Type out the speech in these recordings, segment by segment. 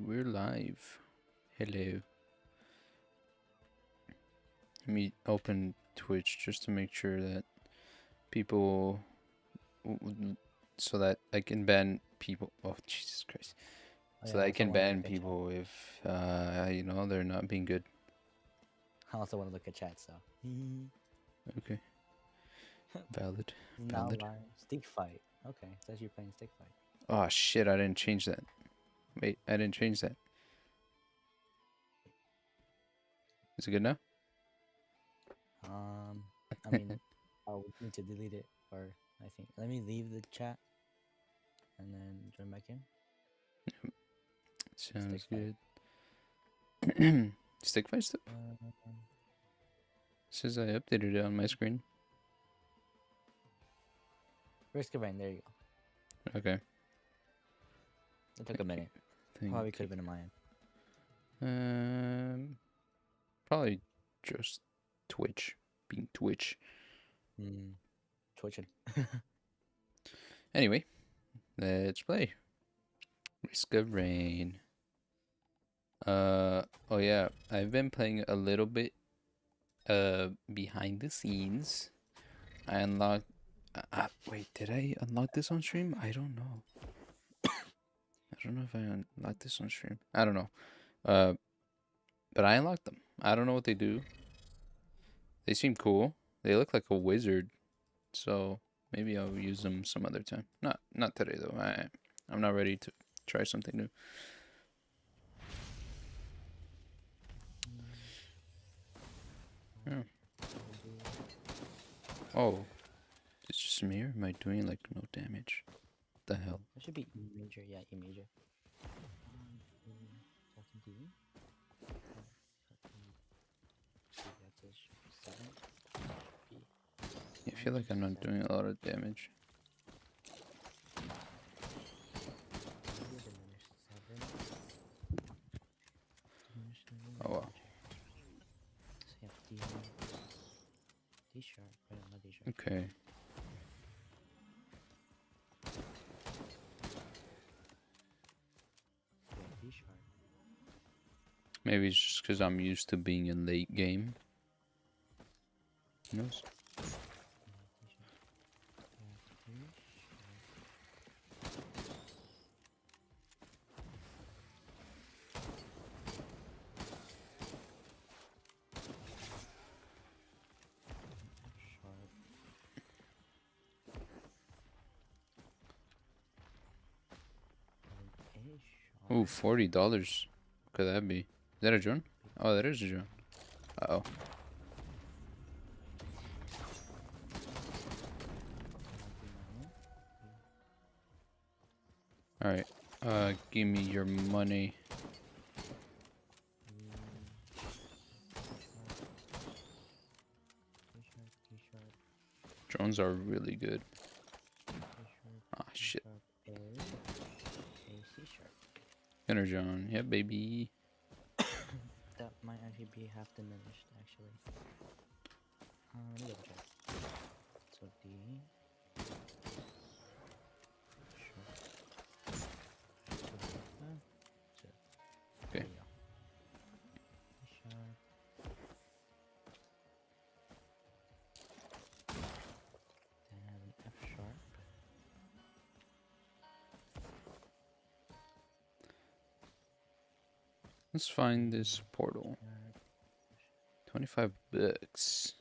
we're live. Hello. Let me open Twitch just to make sure that people, so that I can ban people. Oh, Jesus Christ. Oh, So yeah, that I I also can wanna ban look at chat. people if, they're not being good. I also want to look at chat, so. Okay. Valid. Now Valid. live. Stick fight. Okay, it says you're playing stick fight. Oh, shit. I didn't change that. Wait, I didn't change that. Is it good now? I mean, I'll need to delete it, or I think. Let me leave the chat and then join back in. Sounds Stick good. Stick fight stuff? fight. Says I updated it on my screen. Risk of rain. There you go. Okay. It took a minute. Thank Probably you. could have been on my Um, Probably just Twitch. Being Twitch. end. Twitching. Anyway, let's play. Risk of Rain. Oh yeah, I've been playing a little bit behind the scenes. I unlocked wait, did I unlock this on stream? I don't know. I don't know if I unlocked this on stream. I don't know. But I unlocked them. I don't know what they do. They seem cool. They look like a wizard. So maybe I'll use them some other time. Not today though. I'm not ready to try something new. Yeah. Oh, it's just me, or am I doing like no damage? What the hell? That should be E major. Yeah, E major. Talking to you. I feel like I'm not doing a lot of damage. Oh well. D-sharp. Wait, not D-sharp. Okay. D-sharp. Maybe it's just because I'm used to being in late game. Who knows? Ooh, $40. What could that be? Is that a drone? Oh, that is a drone. Uh-oh. Alright. Give me your money. Drones are really good. Ah, shit. Gunner John. Yeah, baby. That might actually be half diminished, actually. Let me double check. So D. Okay. Then F sharp. Let's find this portal. 25 bucks.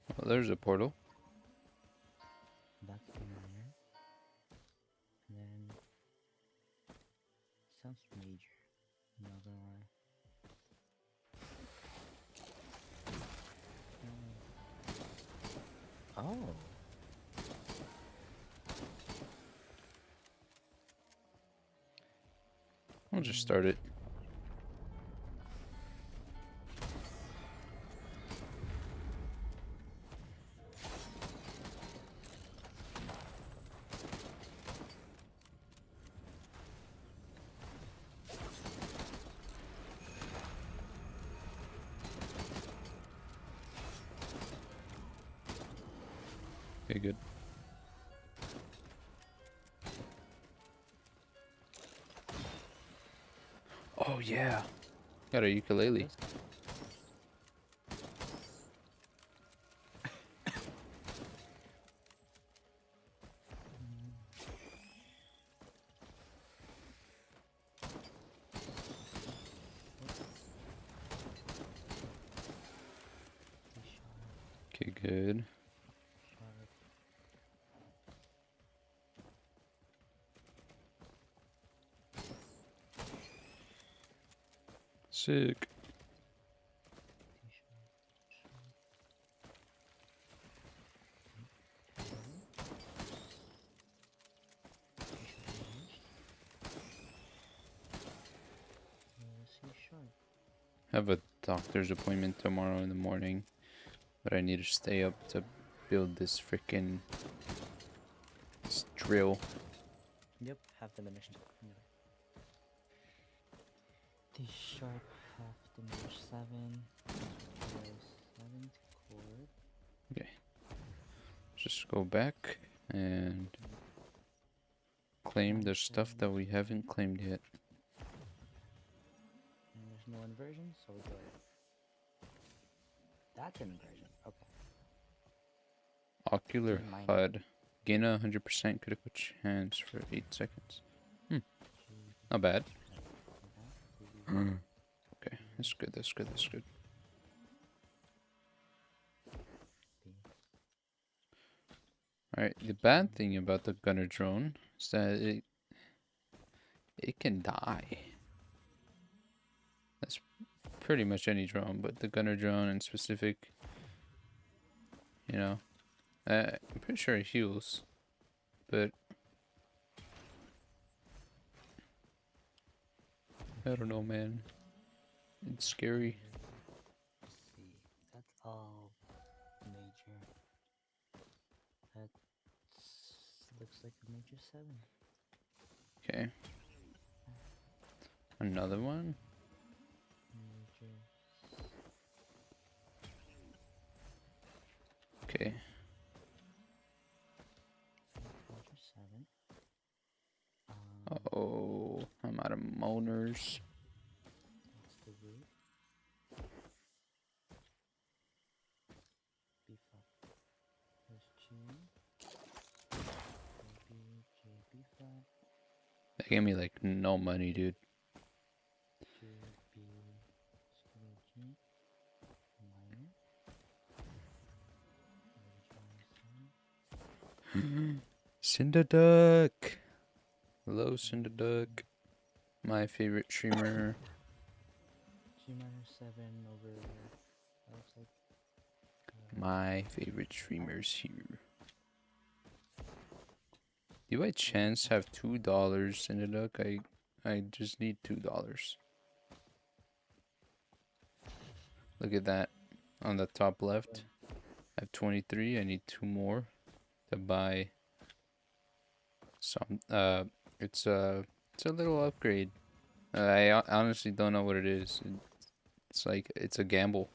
Well, there's a portal. Back in there. And then sounds major. I'm not gonna lie. Oh. I'll just start it. Okay, good. Oh yeah. Got a ukulele. This? Okay, good. Sharp. Sick. Have a doctor's appointment tomorrow in the morning, but I need to stay up to build this freaking drill. Yep, half diminished. D sharp, half diminished 7. 7th chord. Okay. Just go back and claim the stuff that we haven't claimed yet. And there's no inversion, so we go. That's an inversion. Okay. Ocular G minor. HUD. Gain a 100% critical chance for 8 seconds. G, Not bad. like that. Okay, that's good, that's good, that's good. B. Alright, the bad thing about the gunner drone is that it can die. That's pretty much any drone, but the gunner drone in specific, you know, I'm pretty sure it heals, but I don't know, man. It's scary. C. That's all major. That looks like a major 7. Okay. Another one? Major. Okay. Major 7. Oh, I'm out of moaners. That's the root. B flat. There's G. B, J, B flat. That gave me like no money, dude. G, B, square G. Minor. Cinder Duck. Hello, Cinder Duck. My favorite streamer. G minor 7 over. That looks like. My favorite streamers here. Do you by chance have $2, Cinder Duck? I just need $2. Look at that on the top left. I have 23. I need 2 more to buy some. It's a little upgrade. I honestly don't know what it is. It's like it's a gamble.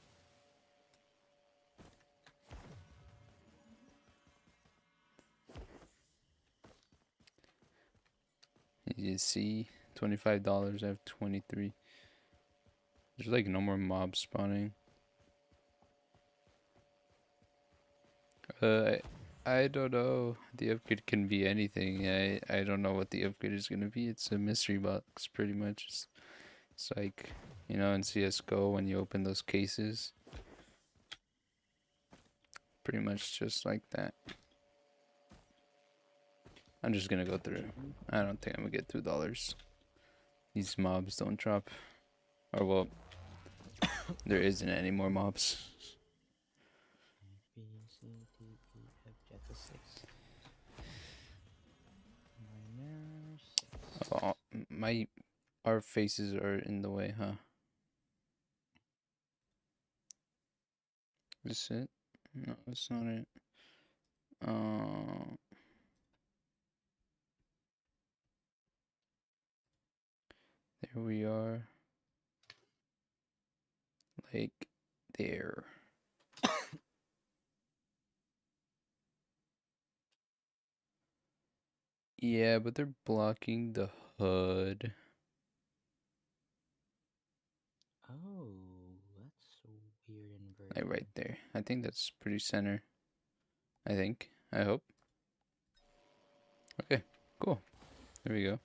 You see, $25. I have 23. There's like no more mobs spawning. I don't know. The upgrade can be anything. I don't know what the upgrade is gonna be. It's a mystery box, pretty much. It's like, you know, in CS:GO when you open those cases. Pretty much just like that. I'm just gonna go through. I don't think I'm gonna get $2. These mobs don't drop. Or well, there isn't any more mobs. B, C, D, E, F, G, that's a 6. Minor 6. Oh, our faces are in the way, huh? Is this it? No, that's not it. There we are. Like there. Yeah, but they're blocking the HUD. Oh, that's a weird Like right inversion. there. I think that's pretty center. I think. I hope. Okay, cool. There we go.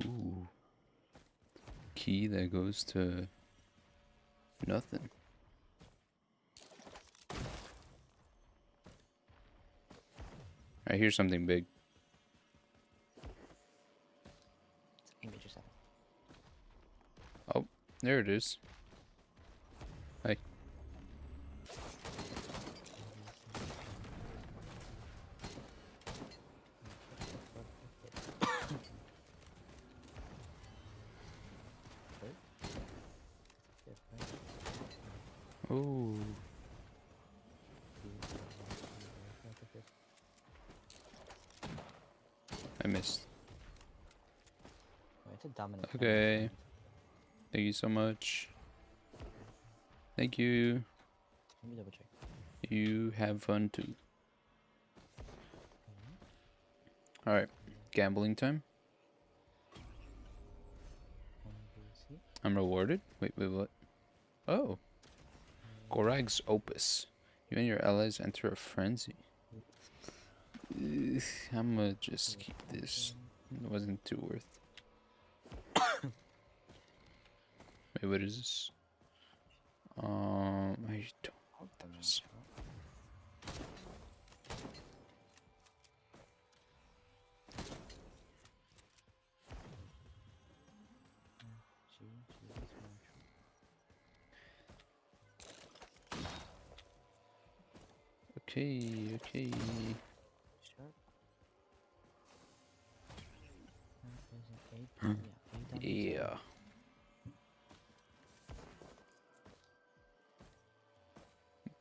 Ooh. Key that goes to nothing. I hear something big. It's image or something. Oh, there it is. Hi. Oh, I missed. Wait, it's a dominant. Okay. Thank you so much. Thank you. Let me double check. You have fun too. Alright, gambling time. I'm rewarded? Wait, what? Oh, Gorag's Opus. You and your allies enter a frenzy. I'm gonna just keep this. It wasn't too worth. Wait, what is this? I don't know what that is. Okay, okay. Sharp. That is an 8. Yeah, 8 diamonds. Yeah.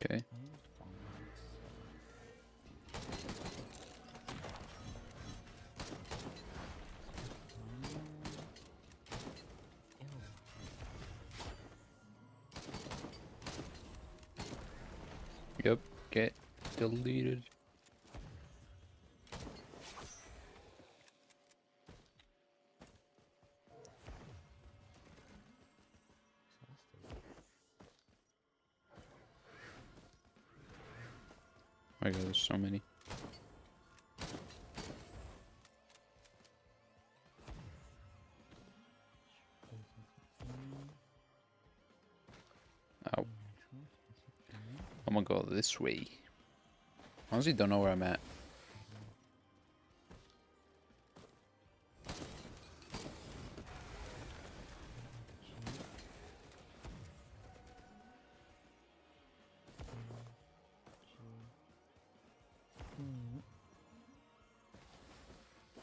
Okay. Yep. Get deleted. Oh my god, there's so many. Ow. I'm gonna go this way. Honestly, don't know where I'm at.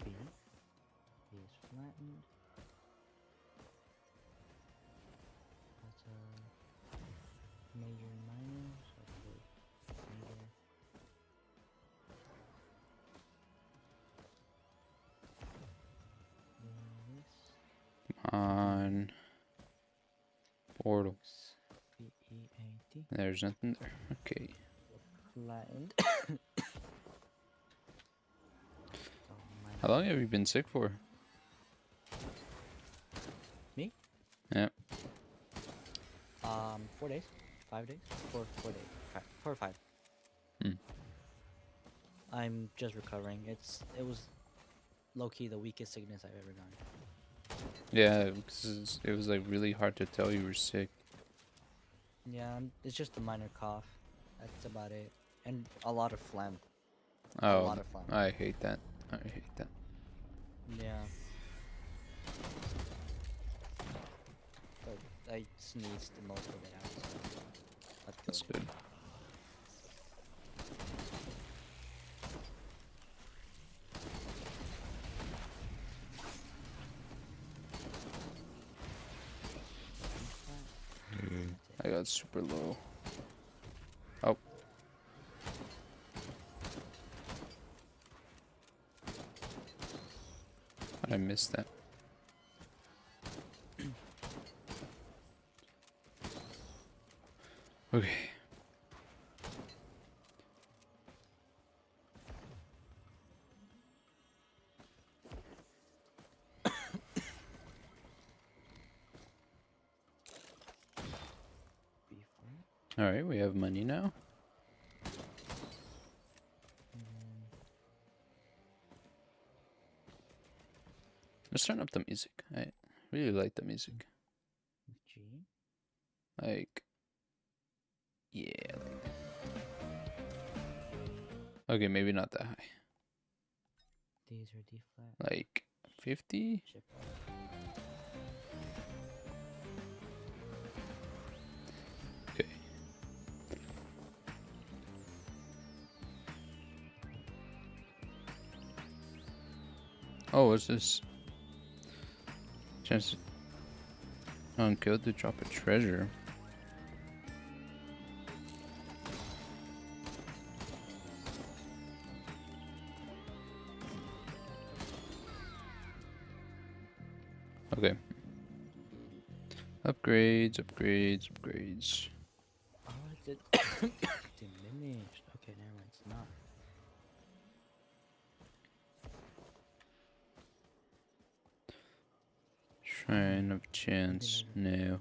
B is flattened. That's a major and minor, so I put major. This On portal. B-E-A-T. There's nothing there. Okay. Flattened. How long have you been sick for? Me? Yeah. 4 days, 5 days, 4 days, 4 or 5. Hmm. I'm just recovering. It was low key the weakest sickness I've ever done. Yeah, because it was like really hard to tell you were sick. Yeah, it's just a minor cough. That's about it, and a lot of phlegm. A Oh, lot of phlegm. I hate that. I hate that. Yeah. But I sneezed the most of it out, so That's good. I got super low. Oh. I missed that. Okay. All right, we have money now. Mm, Let's turn up the music. I really like the music. G. Like, yeah. Okay, maybe not that high. These are D flat. Like 50? Shift. Okay. Oh, what's this? Chance unkilled to drop a treasure. Okay. Upgrades, upgrades, upgrades. Oh, it's diminished. Okay, never mind. It's not. Shrine of Chance. No.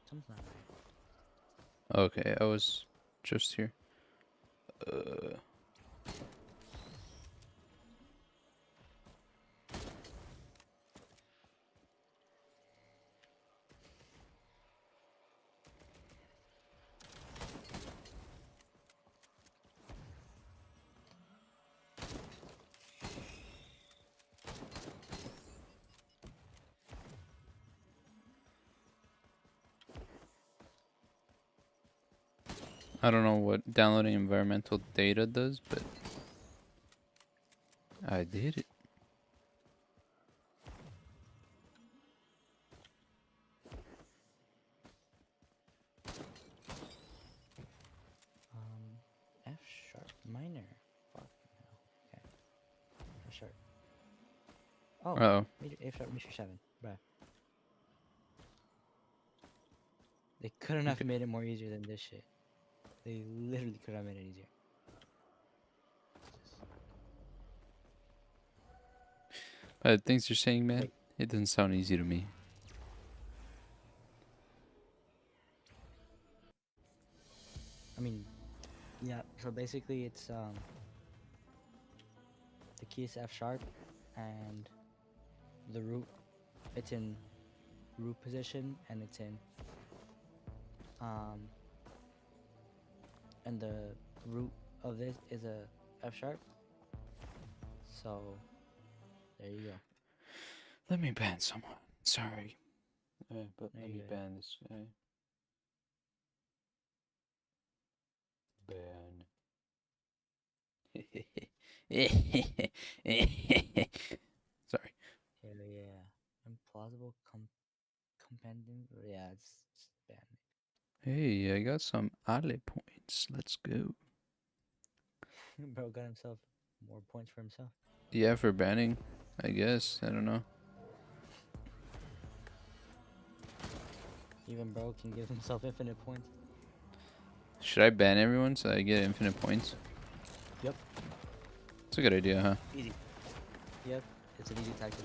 Something's not right. Okay, I was just here. I don't know what downloading environmental data does, but I did it. F sharp minor. Fuck no. Okay. F sharp. Oh, Oh, F sharp major 7. Bruh. They couldn't have okay. made it more easier than this shit. They literally could have made it easier. But things you're saying, man, Wait. it doesn't sound easy to me. I mean, yeah. So basically, it's the key is F sharp, and the root. It's in root position, and it's in um. And the root of this is a F sharp. So there you go. Let me ban someone. Sorry. But There let you me go. ban this guy. Ban. Sorry. Hell yeah. Implausible compending. Yeah, it's bad. Hey, I got some Ale points. Let's go. Bro got himself more points for himself. Yeah, for banning, I guess. I don't know. Even bro can give himself infinite points. Should I ban everyone so I get infinite points? Yep. It's a good idea, huh? Easy. Yep. It's an easy tactic.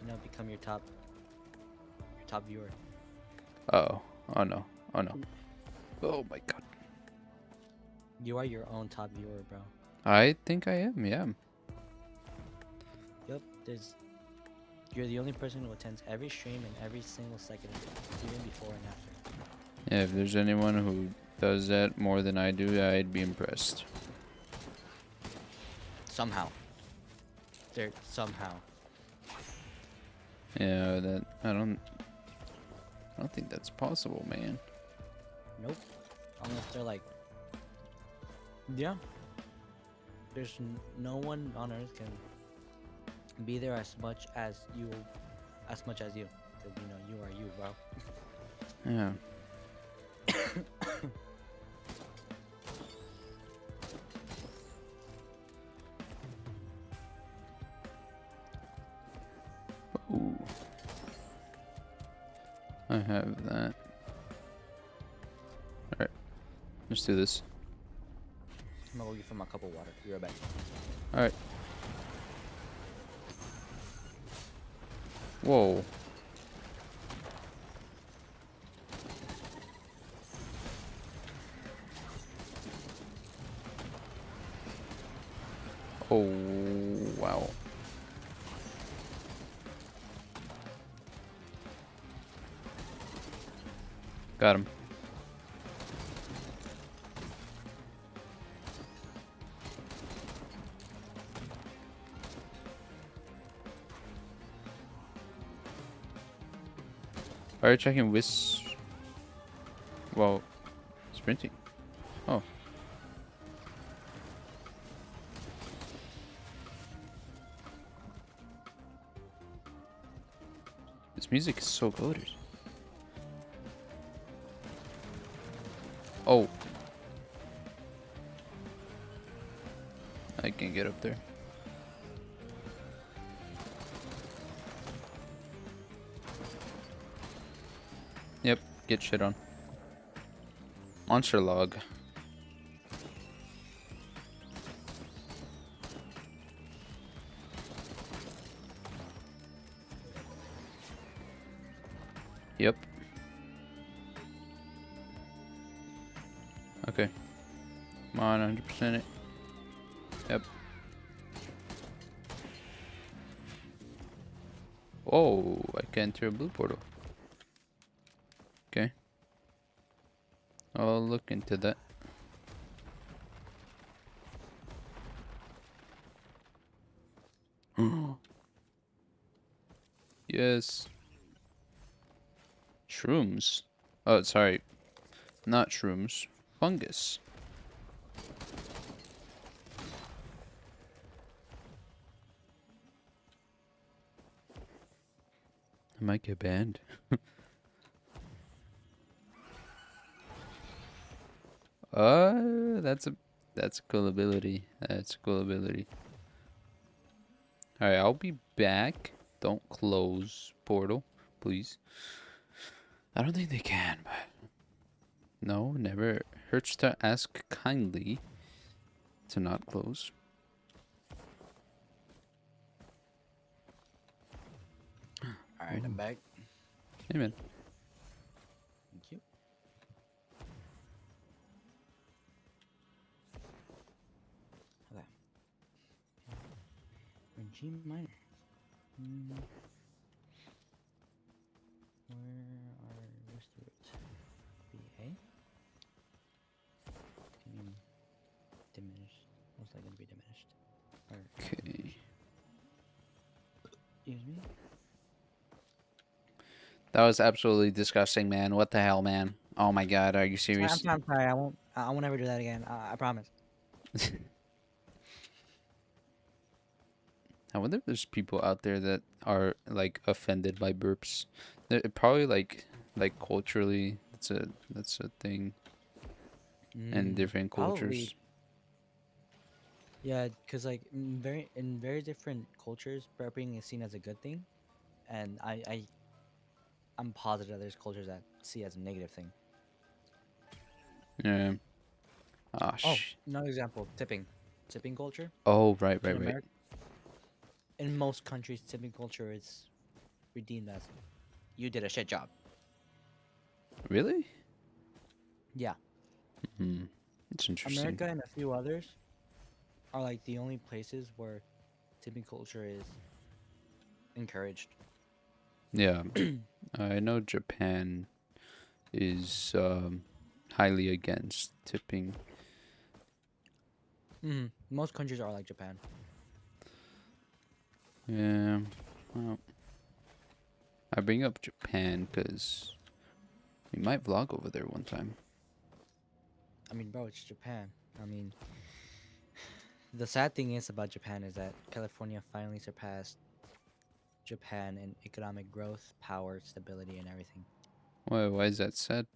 You know, become your top viewer. Oh. Oh no. Oh no. Oh my god. You are your own top viewer, bro. I think I am, yeah. Yep. You're the only person who attends every stream and every single second, even before and after. Yeah, if there's anyone who does that more than I do, I'd be impressed. Somehow. Somehow. Yeah, I don't think that's possible, man. Nope. Unless they're like, yeah. There's no one on earth can be there as much as you, because you know you are you, bro. Yeah. Ooh. I have that. Alright. Let's do this. I'm gonna go get from a cup of water. Be right back. Alright. Whoa. Oh, wow. Got him. Are you checking whiz? Well, sprinting. Oh. This music is so goated. Oh. I can get up there. Yep, get shit on. Monster log. Yep. Okay. Come on, 100% it. Yep. Oh, I can enter a blue portal. Okay. I'll look into that. Yes. Shrooms. Oh, sorry. Not shrooms. Fungus. I might get banned. That's a cool ability. That's a cool ability. Alright, I'll be back. Don't close portal, please. I don't think they can, but no, never hurts to ask kindly to not close. All right, I'm back. Hey man. Thank you. Okay. We're in G minor. Where's the root? B A. I mean, diminished. Most likely to be diminished. Or Okay. excuse me. That was absolutely disgusting, man. What the hell, man? Oh my god, are you I'm serious? sorry. I'm sorry. I won't. I won't ever do that again. I promise. I wonder if there's people out there that are like offended by burps. Probably like culturally, that's a thing in different Probably. cultures. Yeah, because like in very different cultures, burping is seen as a good thing, and I'm positive there's cultures that see it as a negative thing. Yeah. Ah, Oh, another example: tipping. Tipping culture Oh, right, in right, right. America. In most countries, tipping culture is redeemed as you did a shit job. Really? Yeah, Hmm. It's interesting. America and a few others are like the only places where tipping culture is encouraged. Yeah. I know Japan is highly against tipping. Most countries are like Japan. Yeah. Well, I bring up Japan because we might vlog over there one time. I mean, bro, it's Japan. I mean, the sad thing is about Japan is that California finally surpassed Japan in economic growth, power, stability, and everything. Why is that sad?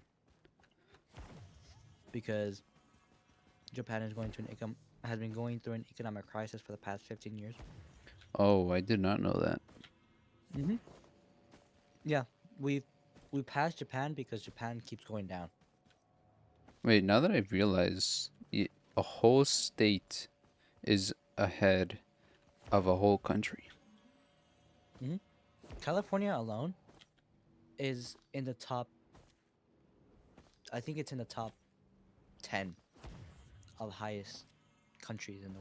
because Japan is going to has been going through an economic crisis for the past 15 years. Oh, I did not know that. Mm-hmm. Yeah, we've we passed Japan because Japan keeps going down. Wait, now that I realize a whole state is ahead of a whole country. Hmm. California alone is in the top. I think it's in the top 10 of highest countries in the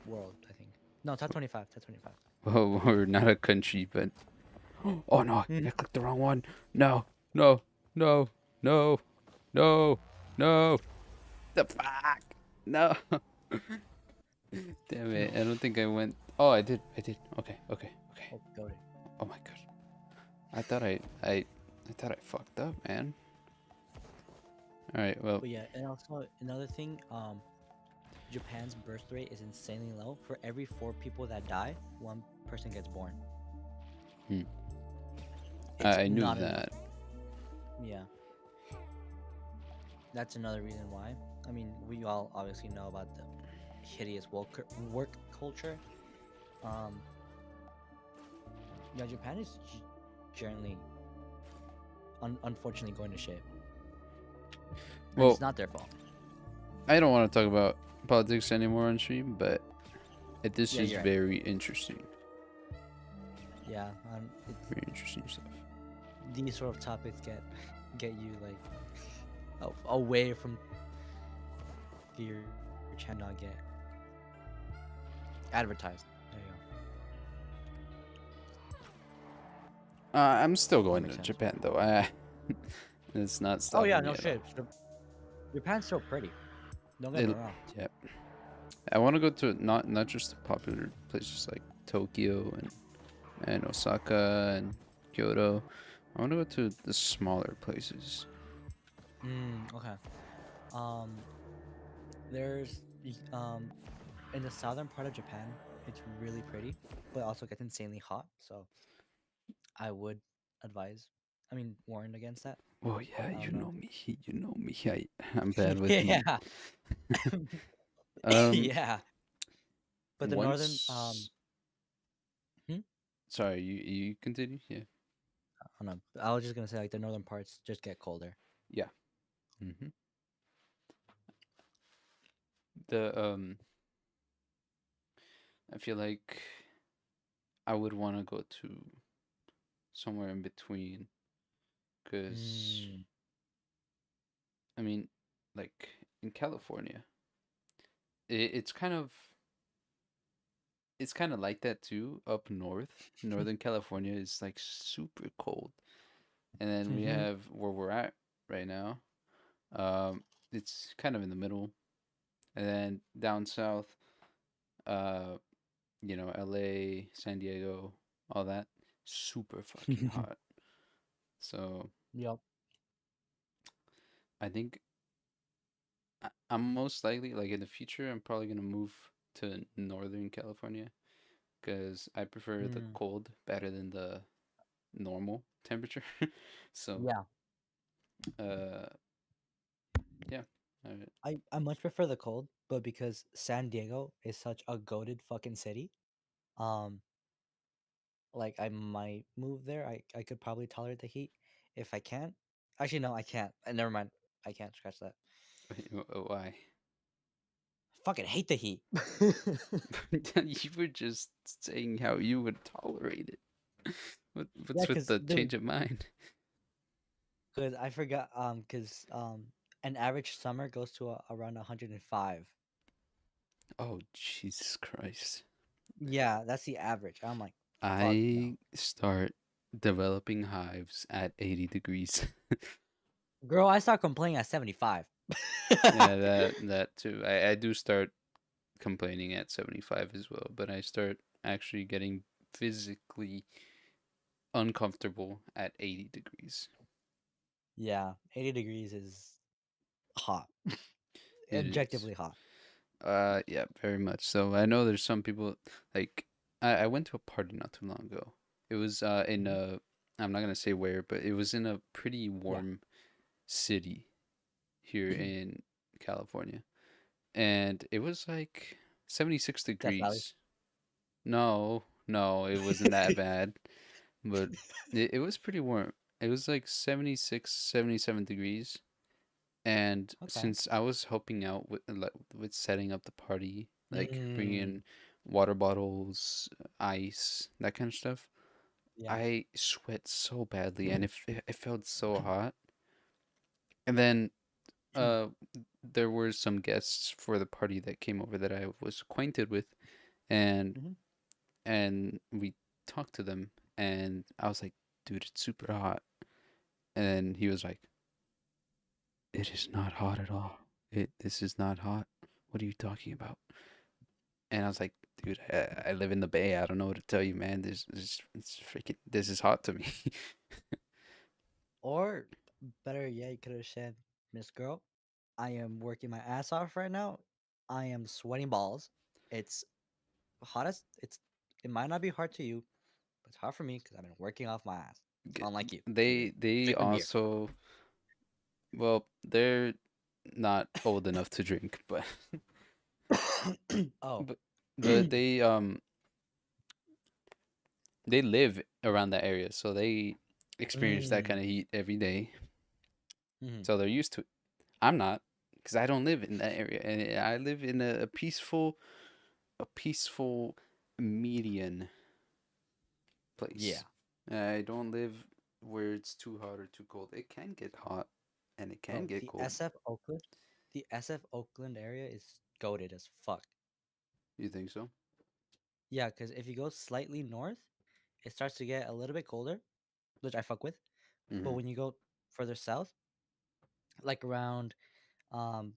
world. I think no, top 25. Top 25. Oh, we're not a country, but oh no, Mhm. I clicked the wrong one. No, no, no, no, no, no. The fuck. No. Damn it. I No. don't think I went. Oh, I did. I did. Okay, okay, okay. Oh, got it. Oh my god. I thought I fucked up, man. All right. Well, But yeah, and also another thing, Japan's birth rate is insanely low. For every four people that die, one person gets born. hmm, It's I knew not enough. that. Yeah, that's another reason why. I mean, we all obviously know about the hideous work culture. Um, yeah, Japan is generally, unfortunately, going to shit, and Well, it's not their fault. I don't want to talk about politics anymore on stream, but this Yeah, is you're right. very interesting. Yeah, it's Very interesting stuff. these sort of topics get you like away from your channel, not get advertised. There you I'm still go. That going makes to sense. Japan though. It's not Oh yeah, stopping me no at all. shit. Japan's so pretty. Don't get me It, wrong. yeah, I want to go to not just the popular places like Tokyo and Osaka and Kyoto. I want to go to the smaller places. Okay. Um, there's in the southern part of Japan, it's really pretty, but also gets insanely hot. So I would advise. I mean, warn against that. Oh yeah, I you don't know. know me. You know me. I'm bad with Yeah. um Yeah. But the northern once. hmm? Sorry, you continue. Yeah, Oh no, I was just gonna say like the northern parts just get colder. yeah. hmm The I feel like I would want to go to somewhere in between, because Mm. I mean, like in California, it's kind of like that too up north. Northern California is like super cold, and then we Mm-hmm. have where we're at right now. Um, it's kind of in the middle, and then down south, uh, LA, San Diego, all that, super fucking hot. So Yep. I think I'm most likely, like in the future, I'm probably gonna move to Northern California because I prefer the Mm. cold better than the normal temperature. So, Yeah. uh, yeah. Uh, I much prefer the cold, but because San Diego is such a goated fucking city, um, like I might move there. I could probably tolerate the heat if I can. Actually, no, I can't. Never mind. I can't scratch that. why? Fucking hate the heat. You were just saying how you would tolerate it. Yeah, What's with the change of mind? cause I forgot cause an average summer goes to around 105. Oh, Jesus Christ. Yeah, that's the average. I'm like, fuck no. I start developing hives at 80 degrees. Girl, I start complaining at 75. Yeah, that too. I do start complaining at 75 as well, but I start actually getting physically uncomfortable at 80 degrees. Yeah, 80 degrees is hot. It is. Objectively hot. Yeah, very much so. I know there's some people like I went to a party not too long ago. It was in Mhm. I'm not gonna say where, but it was in a pretty Yeah, warm city here in California, and it was like 76 Death Valley. degrees. No, no, it wasn't that bad, but it was pretty warm. It was like 76, 77 degrees. And Okay. since I was helping out with like with setting up the party, like bringing Mm, in water bottles, ice, that kind of stuff, yeah. I sweat so badly, and it felt so hot. And then uh, there were some guests for the party that came over that I was acquainted with, and Hmm. we talked to them, and I was like, "Dude, it's super hot," and he was like, "It is not hot at all. This is not hot. What are you talking about?" And I was like, "Dude, I live in the Bay. I don't know what to tell you, man. This it's freaking this is hot to me." Or better yet, you could have said, Miss Girl, I am working my ass off right now. I am sweating balls. It's hot as it's. It might not be hard to you, but it's hard for me because I've been working off my ass. G- Unlike you, you've been they drinking beer. also well, they're not old enough to drink, but Oh. but but they live around that area, so they experience that Mm. kind of heat every day, Mhm. so they're used to it. I'm not, because I don't live in that area, and I live in a peaceful median Yeah. place. I don't live where it's too hot or too cold. It can get hot, and it can Bro, get cold. The SF Oakland area is goaded as fuck. You think so? Yeah, because if you go slightly north, it starts to get a little bit colder, which I fuck with. But Mm-hmm. when you go further south, like around um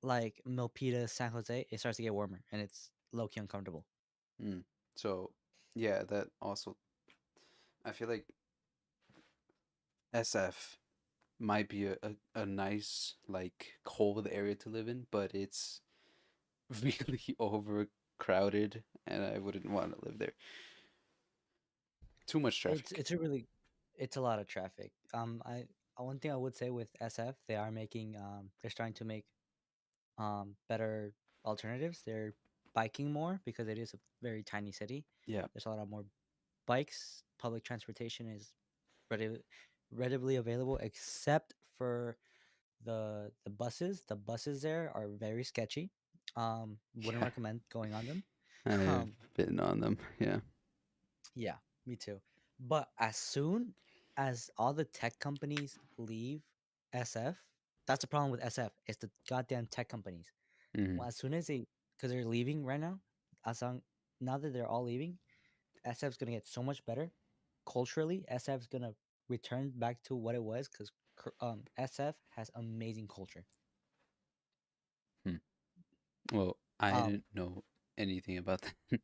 like Milpitas, San Jose, it starts to get warmer and it's low key uncomfortable. Mm. So, yeah, that also. I feel like SF might be a nice like cold area to live in, but it's really overcrowded, and I wouldn't want to live there. Too much traffic. It's a really it's a lot of traffic. One thing I would say with SF, they're starting to make better alternatives. They're biking more because it is a very tiny city. Yeah. There's a lot of more bikes. Public transportation is readily readily available except for the buses. The buses there are very sketchy. Wouldn't Yeah. recommend going on them. I've Um, been on them. Yeah. yeah, me too. But as soon as all the tech companies leave SF, that's the problem with SF. It's the goddamn tech companies. Mm-hmm. Well, as soon as because they're leaving right now, as long now that they're all leaving, SF's gonna get so much better. Culturally, SF's gonna return back to what it was because SF has amazing culture. Hmm. Well, I Um, didn't know anything about that.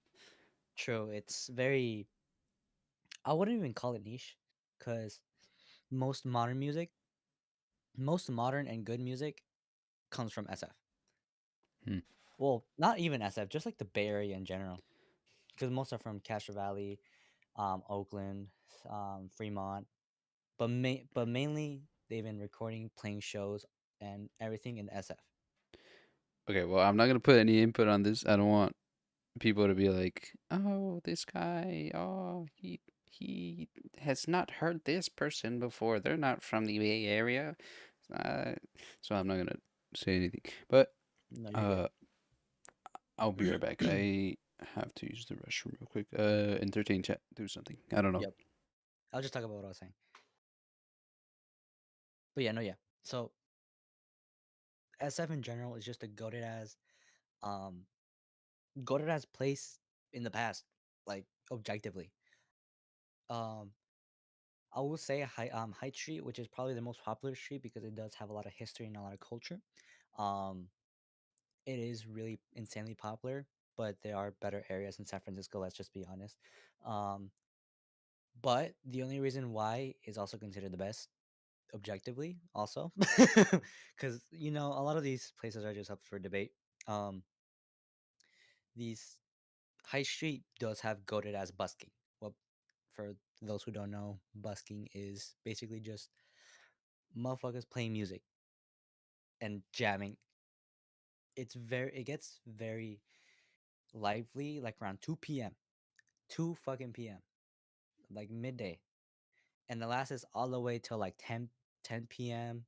True. It's very. I wouldn't even call it niche, because most modern music, most modern and good music, comes from SF. Hmm. Well, not even SF, just like the Bay Area in general, because most are from Castro Valley, Oakland, Fremont, but mainly they've been recording, playing shows, and everything in SF. Okay, well, I'm not gonna put any input on this. I don't want people to be like, "Oh, this guy, oh, he has not heard this person before. They're not from the Bay Area." Uh, so I'm not gonna say anything. But No, you're good. uh, I'll be right back. I have to use the restroom real quick. Entertain chat, do something. I don't know. Yep. I'll just talk about what I was saying. But yeah, no, yeah. So SF in general is just a um goated as place in the past, like objectively. Um, I will say Hyde Street, which is probably the most popular street because it does have a lot of history and a lot of culture. Um, it is really insanely popular, but there are better areas in San Francisco. Let's just be honest. Um, but the only reason why is also considered the best objectively, also, because a lot of these places are just up for debate. Um, these High Street does have goaded as busking. Well, for those who don't know, busking is basically just motherfuckers playing music and jamming. It gets very lively like around 2 p.m. 2 fucking p.m. like midday. And the last is all the way till like 10 p.m.,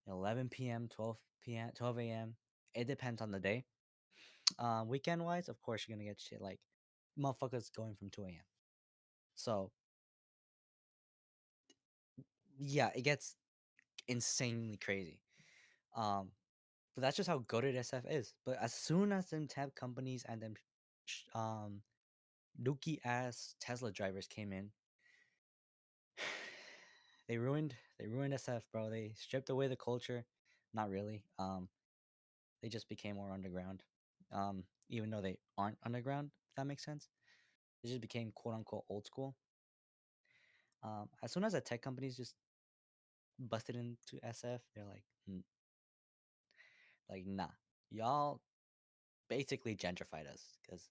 11 p.m., 12 p.m., 12 a.m. It depends on the day. Weekend wise, of course, you're gonna get shit like motherfuckers going from 2 a.m. So yeah, it gets insanely crazy. Um, but that's just how goated SF is. But as soon as them tab companies and them dookie ass Tesla drivers came in, they ruined SF, bro. They stripped away the culture. Not really. They just became more underground. Even though they aren't underground, if that makes sense. They just became quote unquote old school. As soon as the tech companies just busted into SF, they're like, like nah, y'all basically gentrified us because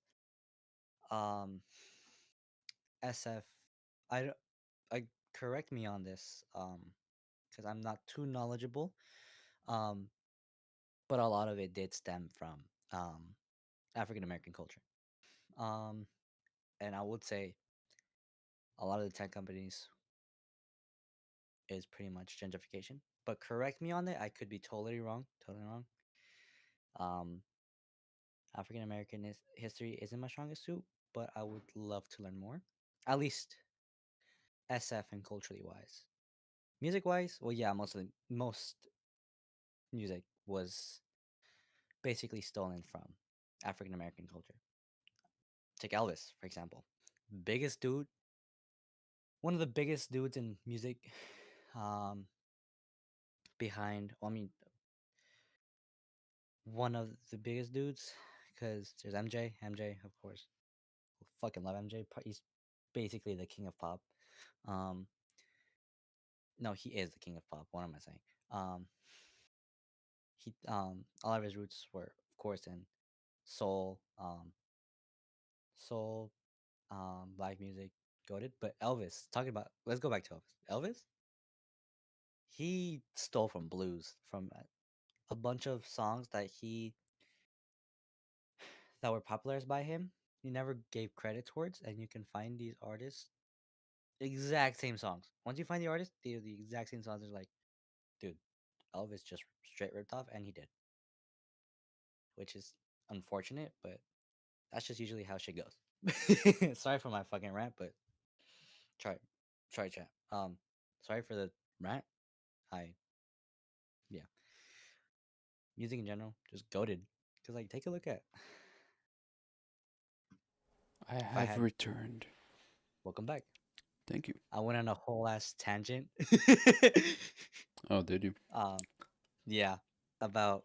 um SF, I d- I correct me on this because I'm not too knowledgeable, um but a lot of it did stem from um African American culture, um and I would say a lot of the tech companies is pretty much gentrification. But correct me on it. I could be totally wrong. Totally wrong. Um, African American history isn't my strongest suit, but I would love to learn more. At least SF and culturally wise. Music wise, well, yeah, most music was basically stolen from African American culture. Take Elvis, for example. Biggest dude, one of the biggest dudes in music, um, behind, well, I mean, one of the biggest dudes, because there's MJ, of course. Fucking love MJ. He's basically the king of pop. Um, no, he is the king of pop. What am I saying? Um, he a lot of his roots were, of course, in soul, soul, black music, goaded. But Elvis, talking about, let's go back to Elvis. Elvis, he stole from blues, from a bunch of songs that were popularized by him. He never gave credit towards, and you can find these artists exact same songs. Once you find the artist, they are the exact same songs. It's like, dude, Elvis just straight ripped off, and he did, which is unfortunate, but that's just usually how shit goes. Sorry for my fucking rant, but try, try chat. Sorry for the rant. I Yeah, music in general just goaded. Cause like, take a look at I if I have had returned. welcome back. Thank you. I went on a whole ass tangent. Oh, did you? um, yeah, about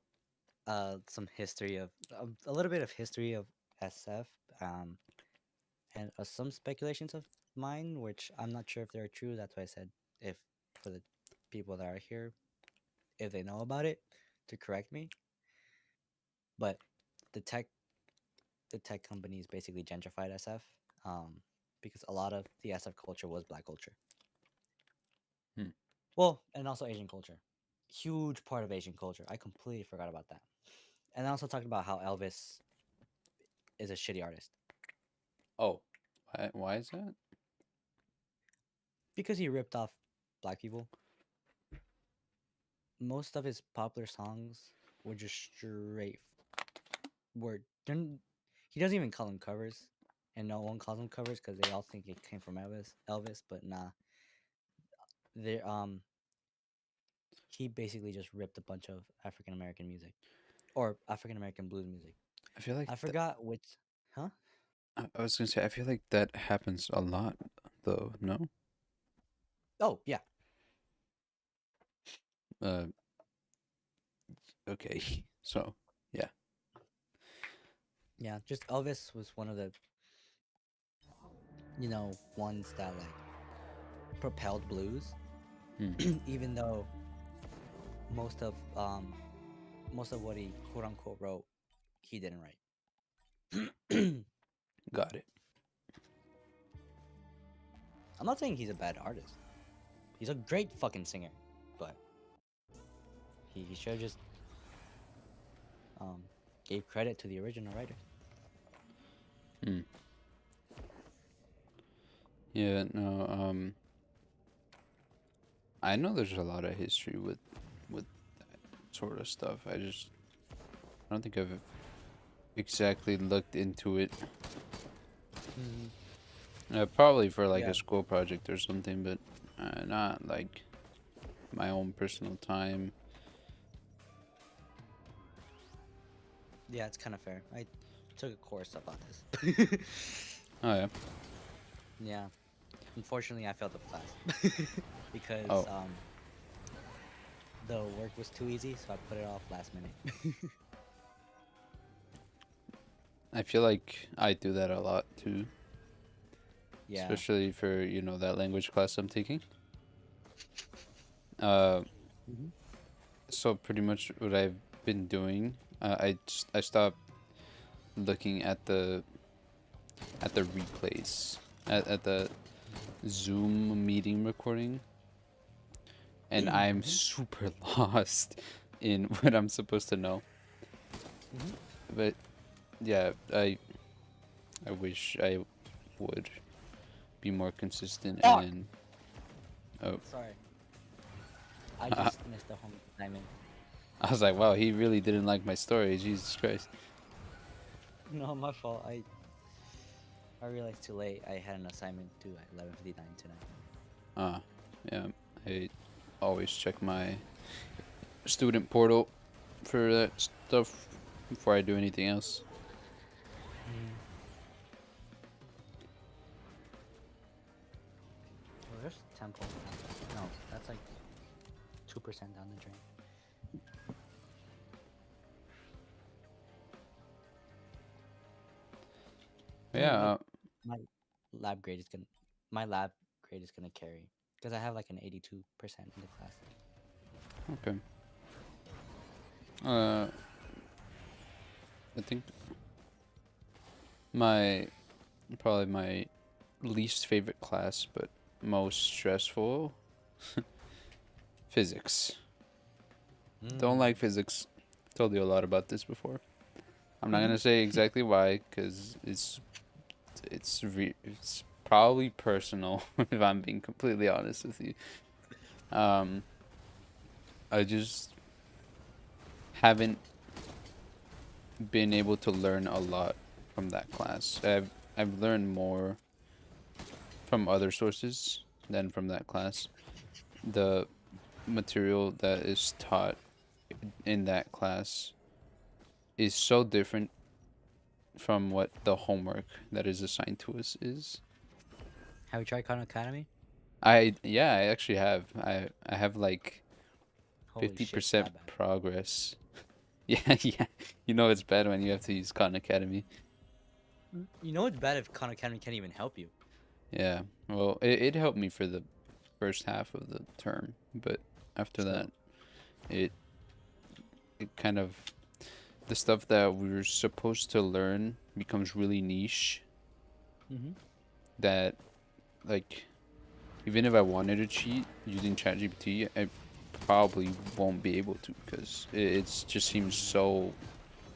some history of a little bit of history of SF. Um, and some speculations of mine, which I'm not sure if they're true. That's why I said if for the people that are here, if they know about it, to correct me. But the tech the tech companies basically gentrified SF, um, because a lot of the SF culture was black culture. Hmm. Well, and also Asian culture. Huge part of Asian culture. I completely forgot about that. And I also talked about how Elvis is a shitty artist Oh, why is that? because he ripped off black people. Most of his popular songs were just straight were he doesn't even call them covers, and no one calls them covers because they all think it came from Elvis, but nah, they he basically just ripped a bunch of African American music or African American blues music. I feel like I forgot which, huh? I was gonna say I feel like that happens a lot, though. No. Oh yeah, Uh. Okay. So yeah. yeah. Just Elvis was one of the ones that like propelled blues, Hmm. even though most of um most of what he quote unquote wrote he didn't write. Got it. I'm not saying he's a bad artist. He's a great fucking singer, but he should have just um gave credit to the original writer. Hmm. Yeah, no, I know there's a lot of history with that sort of stuff. I don't think I've exactly looked into it. Probably for like Yeah. a school project or something, but not like my own personal time. Yeah, it's kind of fair. I took a course about this. Oh yeah. Yeah. Unfortunately, I failed the class because Oh, the work was too easy, so I put it off last minute. I feel like I do that a lot too, Yeah. especially for that language class I'm taking. Uh, Mhm. so pretty much what I've been doing, I stopped looking at the replays at the Zoom meeting recording, and I'm Mhm. super lost in what I'm supposed to know. Mhm. But yeah, I wish I would be more consistent Fuck. and oh, Sorry. I just missed the home assignment. I was like, wow, he really didn't like my story. Jesus Christ. No, my fault. I realized too late. I had an assignment due at 11:59 tonight. Ah, yeah, I always check my student portal for that stuff before I do anything else. Oh, there's temple. No, that's like 2% down the drain. Yeah, My lab grade is gonna my lab grade is gonna carry because I have like an 82% in the class. okay. Uh, I think my probably my least favorite class, but most stressful, physics. Don't like physics. Told you a lot about this before. I'm not gonna say exactly why, cause it's probably personal if I'm being completely honest with you. Um, I just haven't been able to learn a lot from that class. I've learned more from other sources than from that class. The material that is taught in that class is so different from what the homework that is assigned to us is. Have you tried Khan Academy? I actually have. I have like Holy shit, it's 50% that bad. progress. Yeah, yeah. It's bad when you have to use Khan Academy. You know it's bad if Khan Academy can't even help you. Yeah. Well, it helped me for the first half of the term, but after True. that, it it kind of the stuff that we were supposed to learn becomes really niche Mm-hmm. that like even if I wanted to cheat using ChatGPT, I probably won't be able to because it just seems so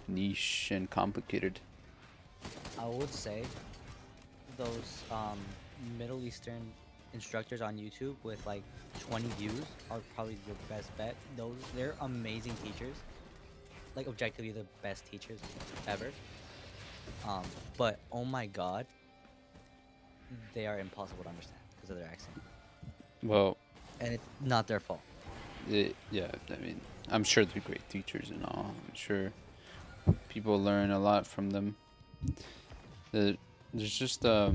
niche and complicated. I would say those Middle Eastern instructors on YouTube with like 20 views are probably your best bet. They're amazing teachers. Like objectively the best teachers ever. But oh my god, they are impossible to understand because of their accent. Well, And it's not their fault. yeah, I mean, I'm sure they're great teachers and all. I'm sure people learn a lot from them. There's just I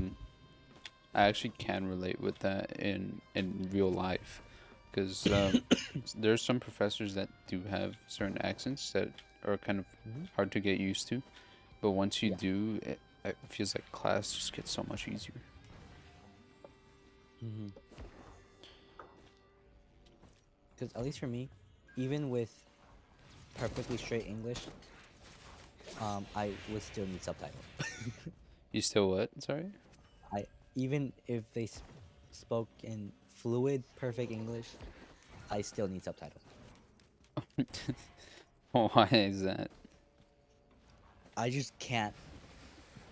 actually can relate with that in real life, because there's some professors that do have certain accents that are kind of Mm-hmm. hard to get used to, but once you Yeah. do, it feels like class just gets so much easier. Mm-hmm. Because at least for me, even with perfectly straight English, I would still need subtitles. You still what? Sorry. I even if spoke in fluid, perfect English, I still need subtitles. Why is that? I just can't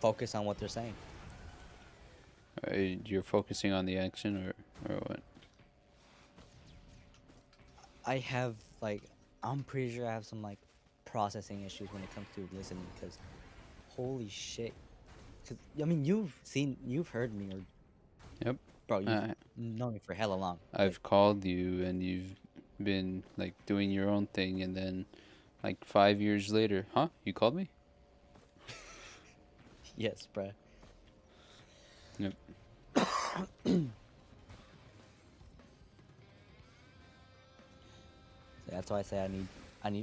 focus on what they're saying. You're focusing on the action or what? I have like, I'm pretty sure I have some like processing issues when it comes to listening because holy shit. Because I mean, you've heard me, or Yep. bro, you've I known me for hella long. Like, I've called you and you've been like doing your own thing, and then like 5 years later, huh? You called me? yes, bruh. Yep. So that's why I say I need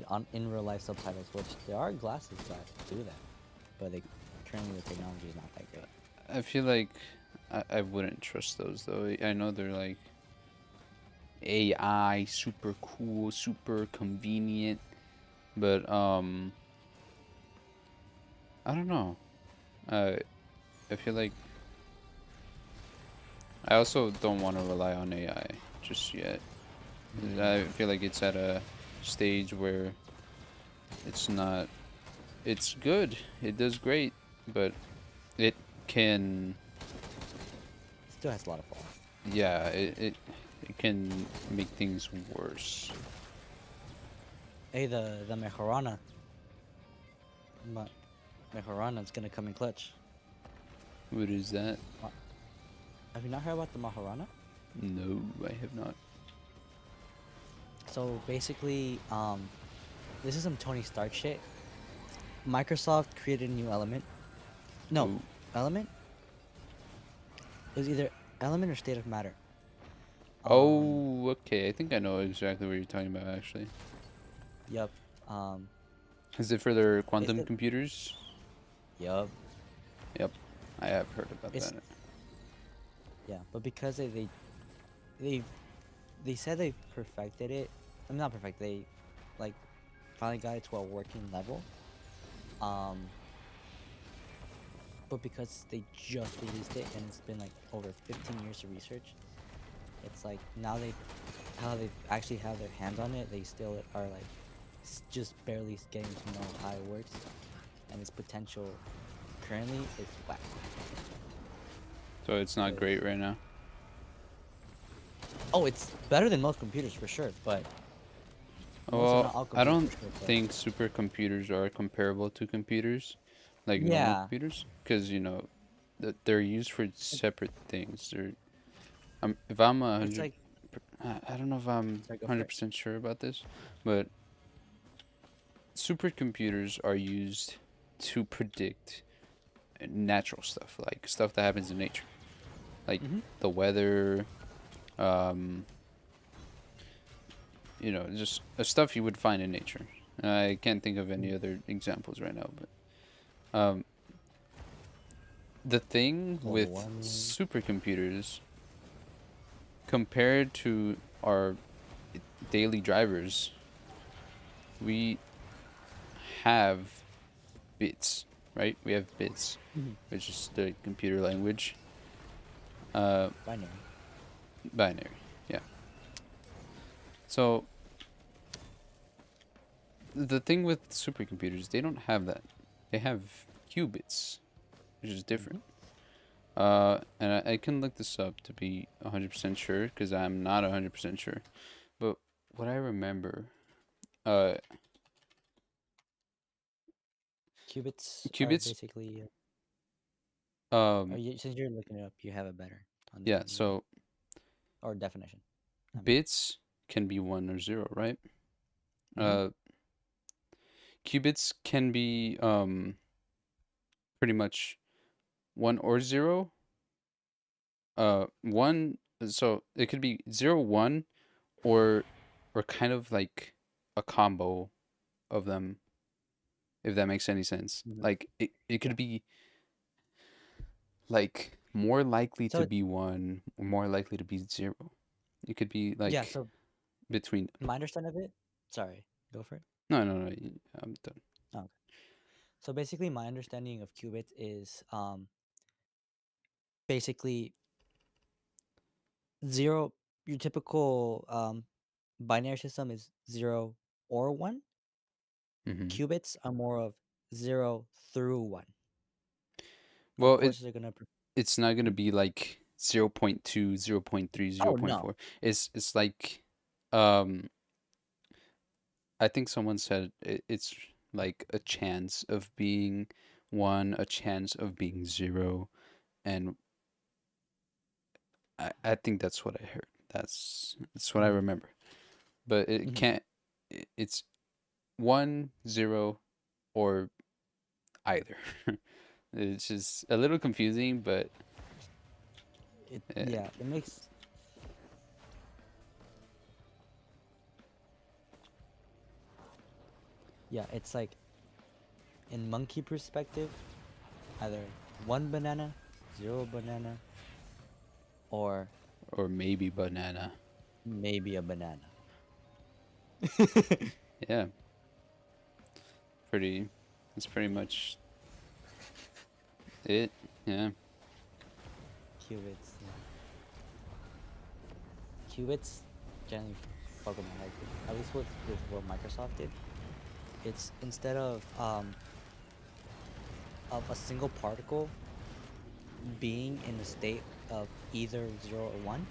on in real life subtitles, which there are glasses that do that, but they currently the technology is not that great. I feel like I wouldn't trust those though. I know they're like AI, super cool, super convenient, but I don't know. Uh, I feel like I also don't want to rely on AI just yet. 'Cause Mm. I feel like it's at a stage where it's not. It's good. It does great, but it can. Still has a lot of flaws. Yeah, it can make things worse. Hey, the Ma- Mejorana is gonna come in clutch. What is that? Ma- Have you not heard about the Mahorana? No, I have not. So basically, this is some Tony Stark shit. Microsoft created a new element. No, Oh, element. It was either element or state of matter. Um, oh, okay. I think I know exactly what you're talking about. Actually, yup. Um, is it for their it's quantum the computers? yup. Yep, I have heard about It's that. yeah, but because they've they said they've perfected it. I'm not perfect. They like finally got it to a working level. Um, but because they just released it and it's been like over 15 years of research, it's like now they how they actually have their hands on it. They still are like just barely getting to know how it works and its potential. Currently, is whack. So it's not 'Cause- great right now. oh, it's better than most computers for sure, but most are Well, not all I computers for don't sure. But think supercomputers are comparable to computers, like normal yeah, computers, because you know that they're used for separate things. If I'm a it's hundred, like I don't know if I'm sorry, go for hundred it. percent sure about this, but supercomputers are used to predict natural stuff, like stuff that happens in nature, like Mm-hmm. the weather, um, just stuff you would find in nature. I can't think of any other examples right now, but the thing Global with warming. supercomputers compared to our daily drivers, we have bits, right? We have bits, Mm-hmm. which is the computer language. Uh, Binary. Binary, yeah. So the thing with supercomputers, they don't have that. They have qubits, which is Mm-hmm. different. And I can look this up to be 100% sure, because I'm not 100% sure. But what I remember, uh, Qubits are qubits, basically. Or um, since you're looking it up, you have a better yeah, understanding of it so or definition. I mean. bits can be 1 or 0, right? Mm-hmm. Uh, Qubits can be pretty much 1 or 0. 1, so it could be 0, 1, or kind of like a combo of them, if that makes any sense. Mm-hmm. Like it Yeah. could be like more likely So to be 1 or more likely to be 0. It could be yeah. like So between. my understanding of it. Sorry. Go for it. No, no, no. I'm done. Oh, okay. So basically, my understanding of qubits is basically zero. Your typical binary system is 0 or 1. Hmm. Qubits are more of 0 through 1. Of Well, course, they're gonna. it's not gonna be like 0.2, 0.3, zero Oh point no. 0.4. It's like um I think someone said it's like a chance of being one, a chance of being zero, and I think that's what I heard. That's what I Mm-hmm. remember. But it Mm-hmm. can't. It's one, zero, or either. It's just a little confusing, but uh, Yeah, it makes. Yeah, it's like in monkey perspective, either one banana, zero banana, or or maybe banana. maybe a banana. Yeah, pretty. That's pretty much it. Yeah. Qubits. Yeah. Qubits generally problematic. At least with what Microsoft did. It's instead of a single particle being in a state of either 0 or 1.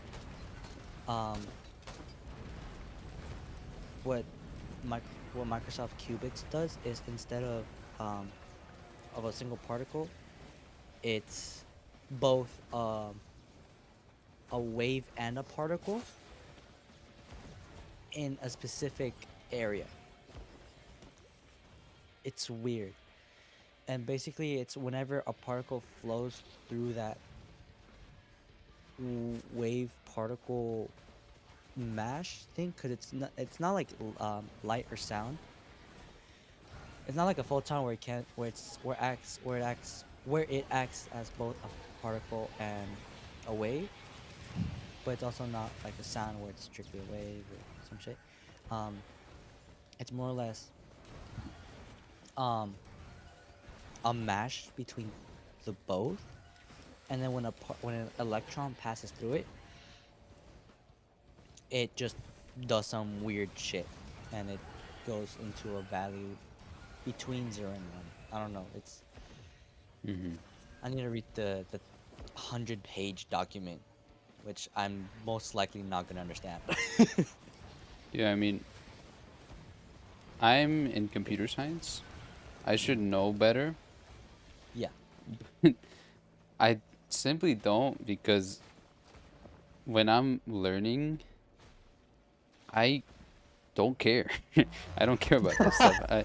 Um, what what Microsoft Qubits does is instead of a single particle, it's both a wave and a particle in a specific area. It's weird. And basically, it's whenever a particle flows through that wave particle mash thing, because it's not like light or sound. It's not like a photon where it can where it acts as both a particle and a wave, but it's also not like a sound where it's strictly a wave or some shit. Um, it's more or less um a mash between the both, and then when an electron passes through it, it just does some weird shit, and it goes into a value between 0 and 1. I don't know. Hmm. I need to read the 100-page document, which I'm most likely not gonna understand. Yeah. I mean, I'm in computer science. I should Mhm. know better. Yeah. I simply don't because when I'm learning, I don't care. I don't care about this stuff. I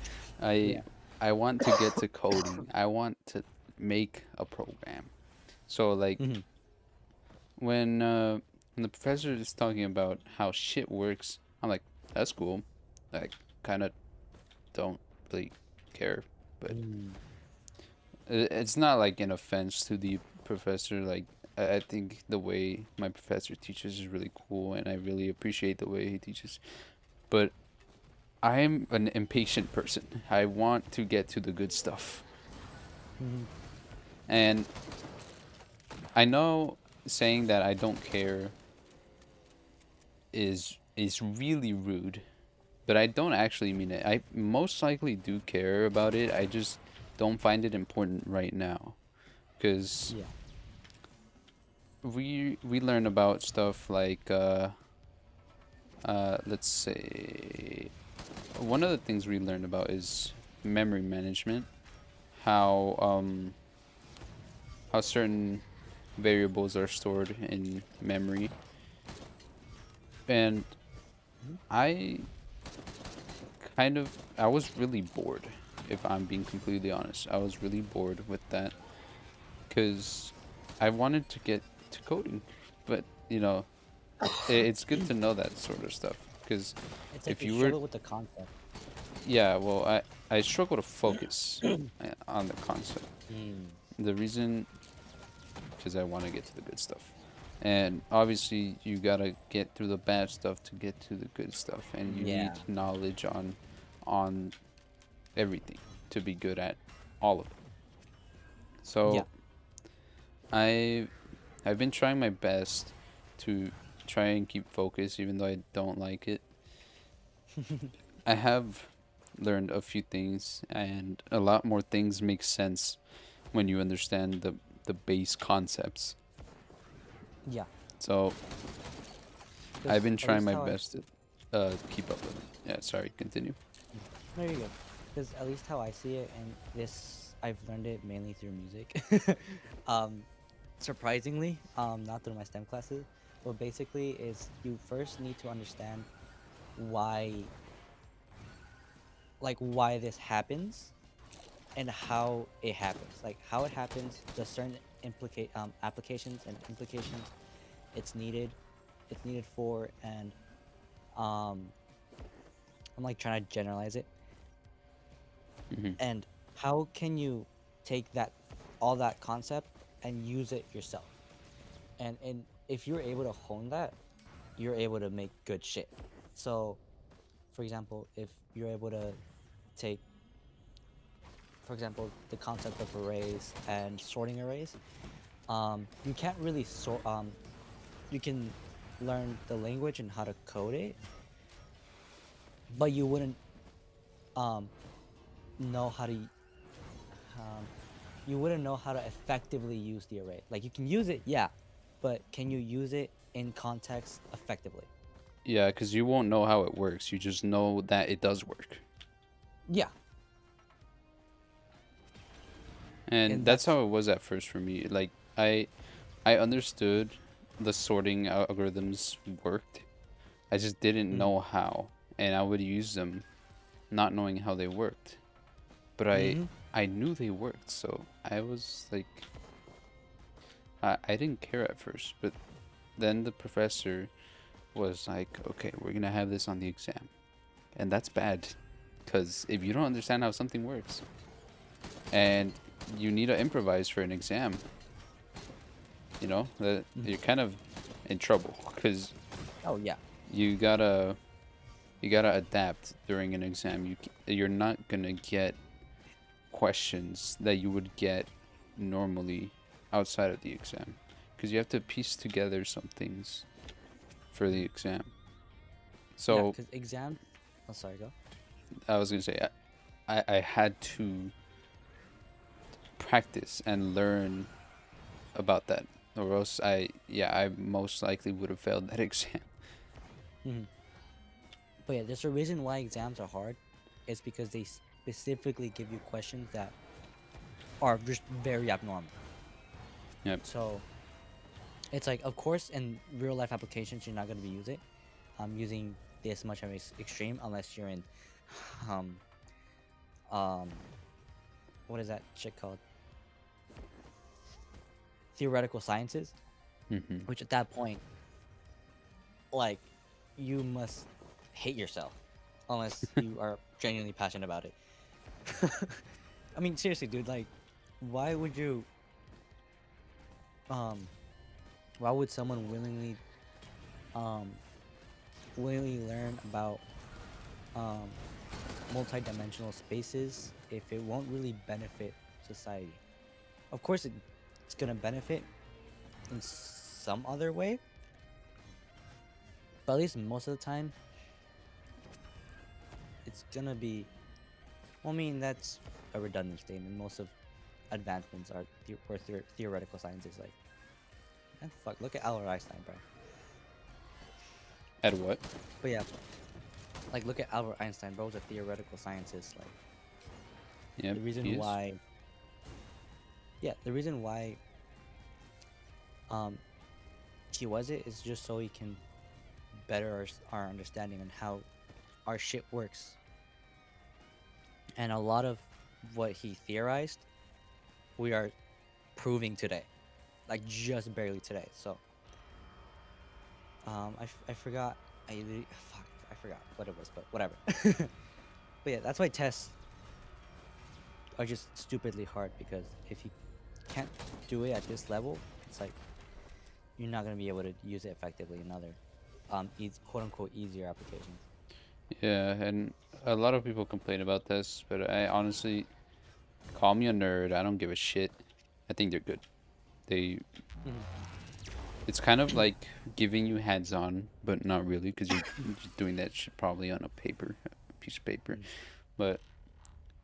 Yeah. I want to get to coding. I want to make a program. So like Hmm. when uh when the professor is talking about how shit works, I'm like, that's cool. I kind of don't really care, but Mm. it's not like an offense to the professor. Like I think the way my professor teaches is really cool, and I really appreciate the way he teaches. But I'm an impatient person. I want to get to the good stuff. Hmm. And I know saying that I don't care is really rude, but I don't actually mean it. I most likely do care about it. I just don't find it important right now cuz Yeah. we learn about stuff like let's say one of the things we learned about is memory management, how certain variables are stored in memory. And Mhm. I I was really bored, if I'm being completely honest. I was really bored with that because I wanted to get to coding. But, it's good to know that sort of stuff because It's like if you you were, struggle with the concept. yeah, well, I struggle to focus on the concept. Mm. The reason, because I want to get to the good stuff. And obviously, you gotta get through the bad stuff to get to the good stuff, and you need Yeah. knowledge on everything to be good at all of it. Yeah. So I I've been trying my best to try and keep focus even though I don't like it. I have learned a few things, and a lot more things make sense when you understand the base concepts. Yeah, So I've because been at trying least my how I best see. to keep up with it. Yeah, sorry, continue. No, you're good. Because at least how I see it, and this I've learned it mainly through music. um, Surprisingly, not through my STEM classes, but basically is you first need to understand why, like why this happens and how it happens, like how it happens, the certain implicate applications and implications it's needed, it's needed for, and um, I'm like trying to generalize it, Hmm. and how can you take that all that concept and use it yourself, and if you're able to hone that, you're able to make good shit. So, for example, if you're able to take, for example, the concept of arrays and sorting arrays, you can't really sort. You can learn the language and how to code it, but you wouldn't um, know how to. You wouldn't know how to effectively use the array. Like you can use it, yeah, but can you use it in context effectively? Yeah, because you won't know how it works. You just know that it does work. Yeah, And and that's that's how it was at first for me. Like I understood the sorting algorithms worked. I just didn't mm, know how, and I would use them not knowing how they worked. But mm-hmm. I knew they worked, so I was like I didn't care at first, but then the professor was like, "Okay, we're going to have this on the exam." And that's bad cuz if you don't understand how something works and you need to improvise for an exam, you know, that Mm-hmm. you're kind of in trouble cuz Oh yeah. you got to you got to adapt during an exam. You're not going to get questions that you would get normally outside of the exam because you have to piece together some things for the Mm-hmm. exam. Yeah, So because exam. Oh, sorry, go. I was gonna say I had to practice and learn about that, or else I most likely would have failed that exam. Mm-hmm. But yeah, there's a reason why exams are hard. It's because they specifically give you questions that are just very abnormal. Yep. So it's like, of course, in real life applications, you're not going to be using this much of an extreme unless you're in, um, um, what is that shit called? Theoretical sciences, Hmm. which at that point, like, you must hate yourself unless you are genuinely passionate about it. I mean, seriously, dude, like, why would you, um, why would someone um, willingly learn about, um, multi-dimensional spaces if it won't really benefit society? Of course, it's gonna benefit in some other way, but at least most of the time, it's gonna be. Well, I mean, that's a redundant statement. Most of advancements are theoretical sciences. Like, and fuck, look at Albert Einstein, bro. At what? But yeah, like look at Albert Einstein, bro. Was a theoretical scientist. Like Yep, the he reason is. why, yeah, the reason why um he was it is just so he can better our understanding on how our shit works. And a lot of what he theorized, we are proving today, like just barely today. So, I forgot. Fuck, I forgot what it was, but whatever. But yeah, that's why tests are just stupidly hard because if you can't do it at this level, it's like you're not gonna be able to use it effectively in other, quote unquote easier applications. Yeah, and a lot of people complain about this, but I honestly call me a nerd. I don't give a shit. I think they're good. They Hmm. It's kind of like giving you hands on, but not really, because you're doing that shit probably on a piece of paper. Mm. But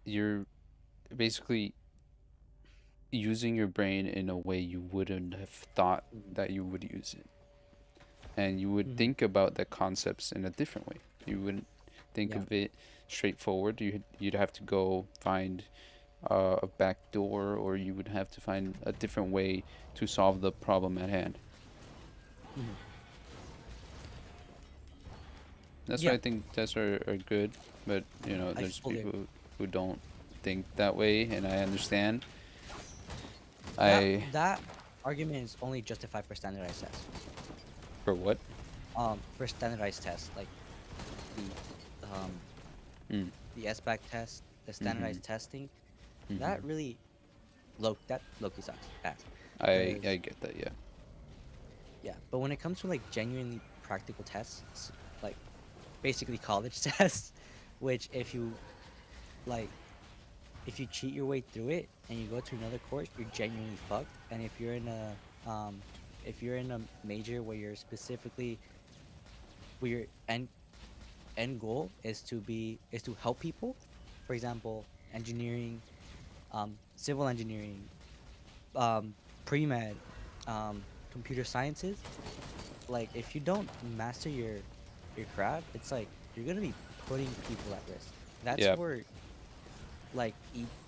you're basically using your brain in a way you wouldn't have thought Mhm. that you would use it. And you would Mhm. think about the concepts in a different way. You wouldn't think Yeah. of it straightforward. You'd have to go find a back door, or you would have to find a different way to solve the problem at hand. Mhm. That's why Yeah. I think tests are good, but I there's fully people agree. who don't think that way, and I understand. That I that argument is only justified for standardized tests. For what? For standardized tests like the um Mm, the SBAC test, the mm-hmm, standardized testing, mm-hmm. that really Loki sucks ass. I Because get that, yeah. yeah, but when it comes to like genuinely practical tests, like basically college tests, which like if you cheat your way through it and you go to another course, you're genuinely fucked. And if you're in a major where you're specifically where your end goal is to help people, for example, engineering, civil engineering, um, pre-med, computer sciences, like if you don't master your craft, it's like you're gonna be putting people at risk. That's Yeah, where like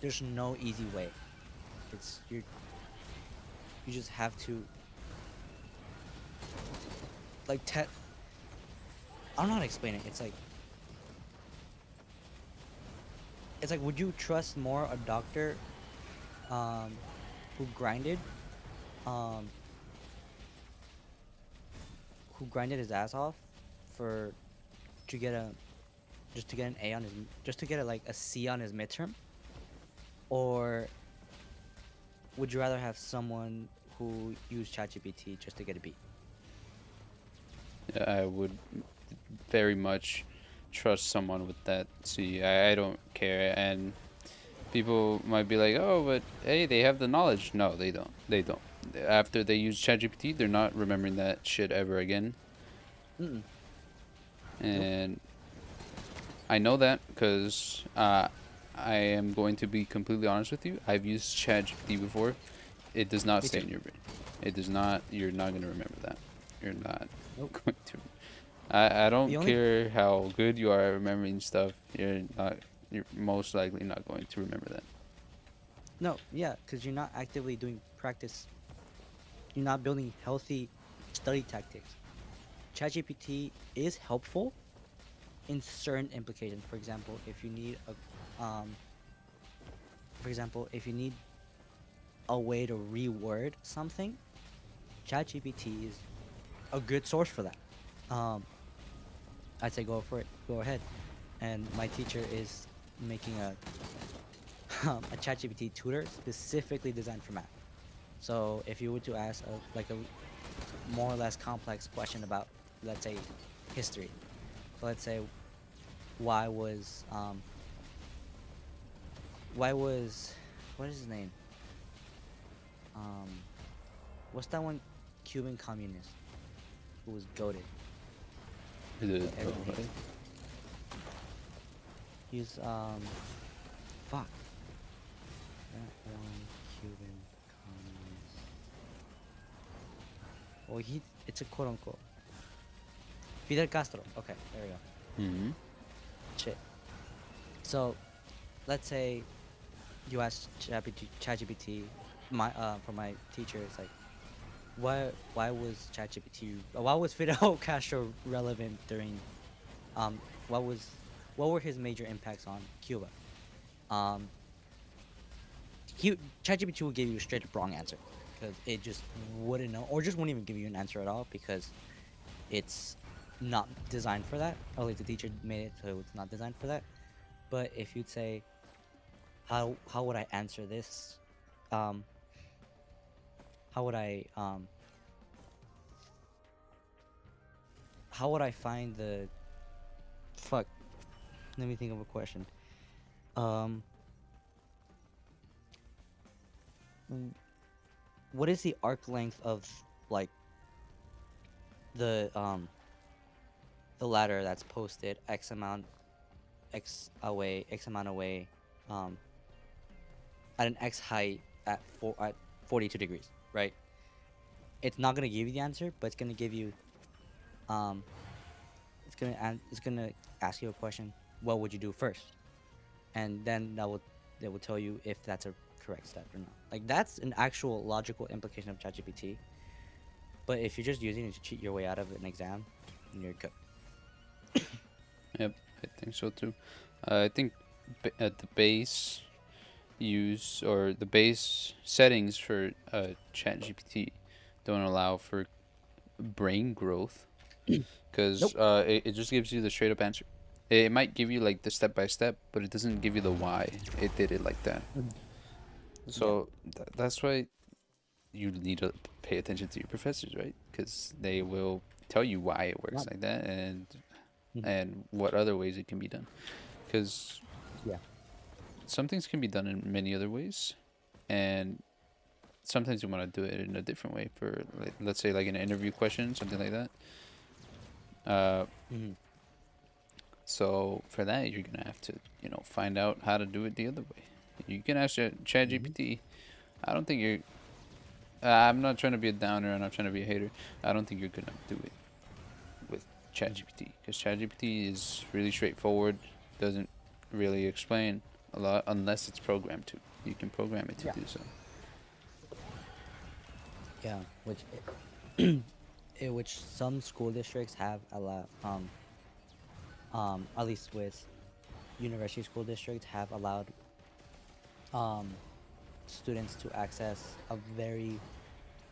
there's no easy way. It's you just have to like I don't know how to explain it. It's like would you trust more a doctor um who um grinded his ass off for to get a just to get an A on his just to get like a C on his midterm, or would you rather have someone who used ChatGPT just to get a B? I would very much trust someone with that. See, I don't care, and people might be like, "Oh, but hey, they have the knowledge." No, they don't. They don't. After they use ChatGPT, they're not remembering that shit ever again. Mm-mm. Nope. And I know that because I am going to be completely honest with you. I've used ChatGPT before. It does not Me stay too. in your brain. It does not. You're not going to remember that. You're not Nope. going to. I The don't only care how good you are at remembering stuff. You're not. You're most likely not going to remember that. no, yeah, because you're not actively doing practice. You're not building healthy study tactics. ChatGPT is helpful in certain implications. Um, for example, if you need a way to reword something, ChatGPT is a good source for that. Um, I'd say go for it. Go ahead. And my teacher is making a ChatGPT tutor specifically designed for math. So if you were to ask a more or less complex question about, let's say, history. So let's say why was um why was what is his name? Um, what's that one Cuban communist who was goaded The, that everyone what? hates? He's fuck that one Cuban communist. Well, it's a quote unquote Fidel Castro. Okay, there we go. Mm-hmm. Shit. So let's say you ask ChatGPT, my for my teacher, it's like why was Fidel Castro relevant during um what was what were his major impacts on Cuba? Um, he ChatGPT will give you a straight up wrong answer because it just wouldn't know, or just won't even give you an answer at all because it's not designed for that. Or at least the teacher made it so it's not designed for that. But if you'd say how would I answer this? Um, how would I how would I find the fuck? Let me think of a question. Um, w- what is the arc length of like the um the ladder that's posted x amount away, um at an x height at 42 degrees, right? It's not gonna give you the answer, but it's gonna give you um it's gonna ask you a question. What would you do first? And then that will tell you if that's a correct step or not. Like that's an actual logical implication of ChatGPT. But if you're just using it to cheat your way out of an exam, then you're good. Yep, I think so too. I think at the base use or the base settings for ChatGPT don't allow for brain growth because Nope. it just gives you the straight up answer. It might give you like the step by step, but it doesn't give you the why it did it like that. Mhm. Yeah. So that's why you need to pay attention to your professors, right? Because they will tell you why it works Not. like that Mhm. and what other ways it can be done. Because Yeah. some things can be done in many other ways, and sometimes you want to do it in a different way. For like, let's say like an interview question, something like that. Uh, Hmm. so for that, you're gonna have to find out how to do it the other way. You can ask Hmm. ChatGPT. I don't think you're. I'm not trying to be a downer. I'm not trying to be a hater. I don't think you're gonna do it with Hmm. ChatGPT because ChatGPT is really straightforward. Doesn't really explain a lot unless it's programmed to. You can program it to Yeah. do so. Yeah. Which some school districts have allowed at least with university school districts have allowed um students to access a very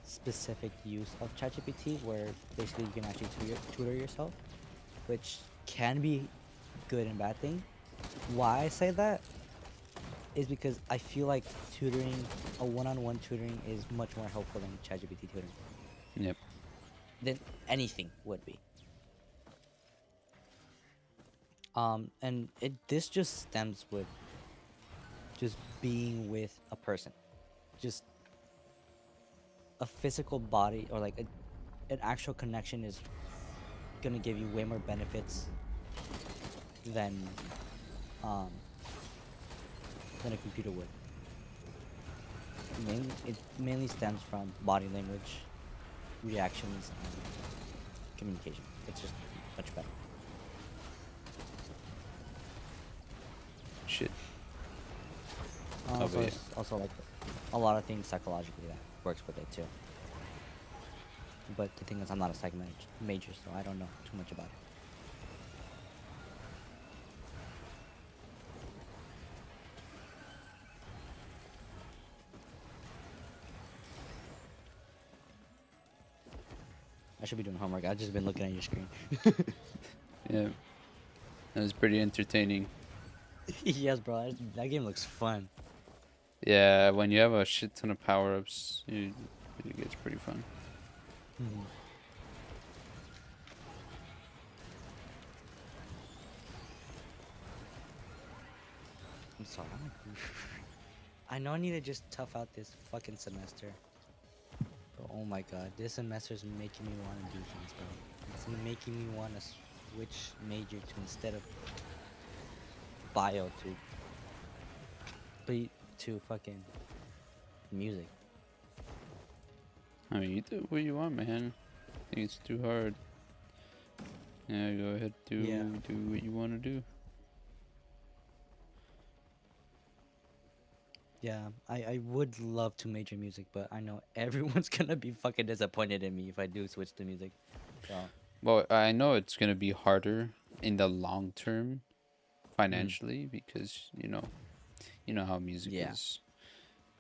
specific use of ChatGPT where basically you can actually tutor yourself, which can be good and bad thing. Why I say that is because I feel like tutoring, a one-on-one tutoring is much more helpful than ChatGPT tutoring, Yep. than anything would be. And this just stems with just being with a person, just a physical body or like an actual connection is gonna give you way more benefits than um than a computer would. It mainly stems from body language, reactions, and communication. It's just much better. Shit. Oh, Also, but yeah. it's also like a lot of things psychologically that works with it too. But the thing is, I'm not a major, so I don't know too much about it. I should be doing homework. I've just been looking at your screen. Yeah. That was pretty entertaining. Yes, bro. That game looks fun. Yeah, when you have a shit ton of power ups, it gets pretty fun. Mhm. I'm sorry. I know I need to just tough out this fucking semester. But oh my god, this semester's making me want to do things, bro. It's making me want to switch major to instead of bio to fucking music. I mean, you do what you want, man. I think it's too hard. Yeah, go ahead, Yeah. do what you want to do. Yeah, I would love to major in music, but I know everyone's gonna be fucking disappointed in me if I do switch to music. So, Well, I know it's gonna be harder in the long term mhm. financially because you know how music Yeah. is.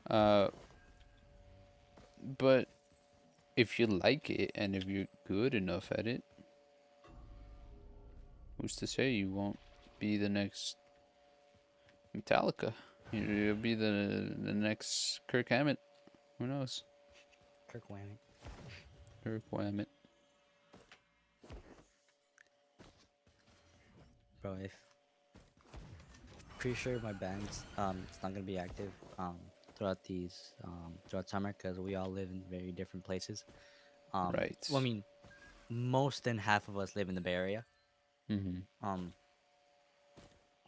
Uh, but if you like it and if you're good enough at it, who's to say you won't be the next Metallica? You'll be the next Kirk Hammett. Who knows? Kirk Whammett. Kirk Hammett. Bro, if pretty sure my band's it's not gonna be active throughout summer because we all live in very different places. Well, I Right. mean, most than half of us live in the Bay Area. Mm-hmm. Um,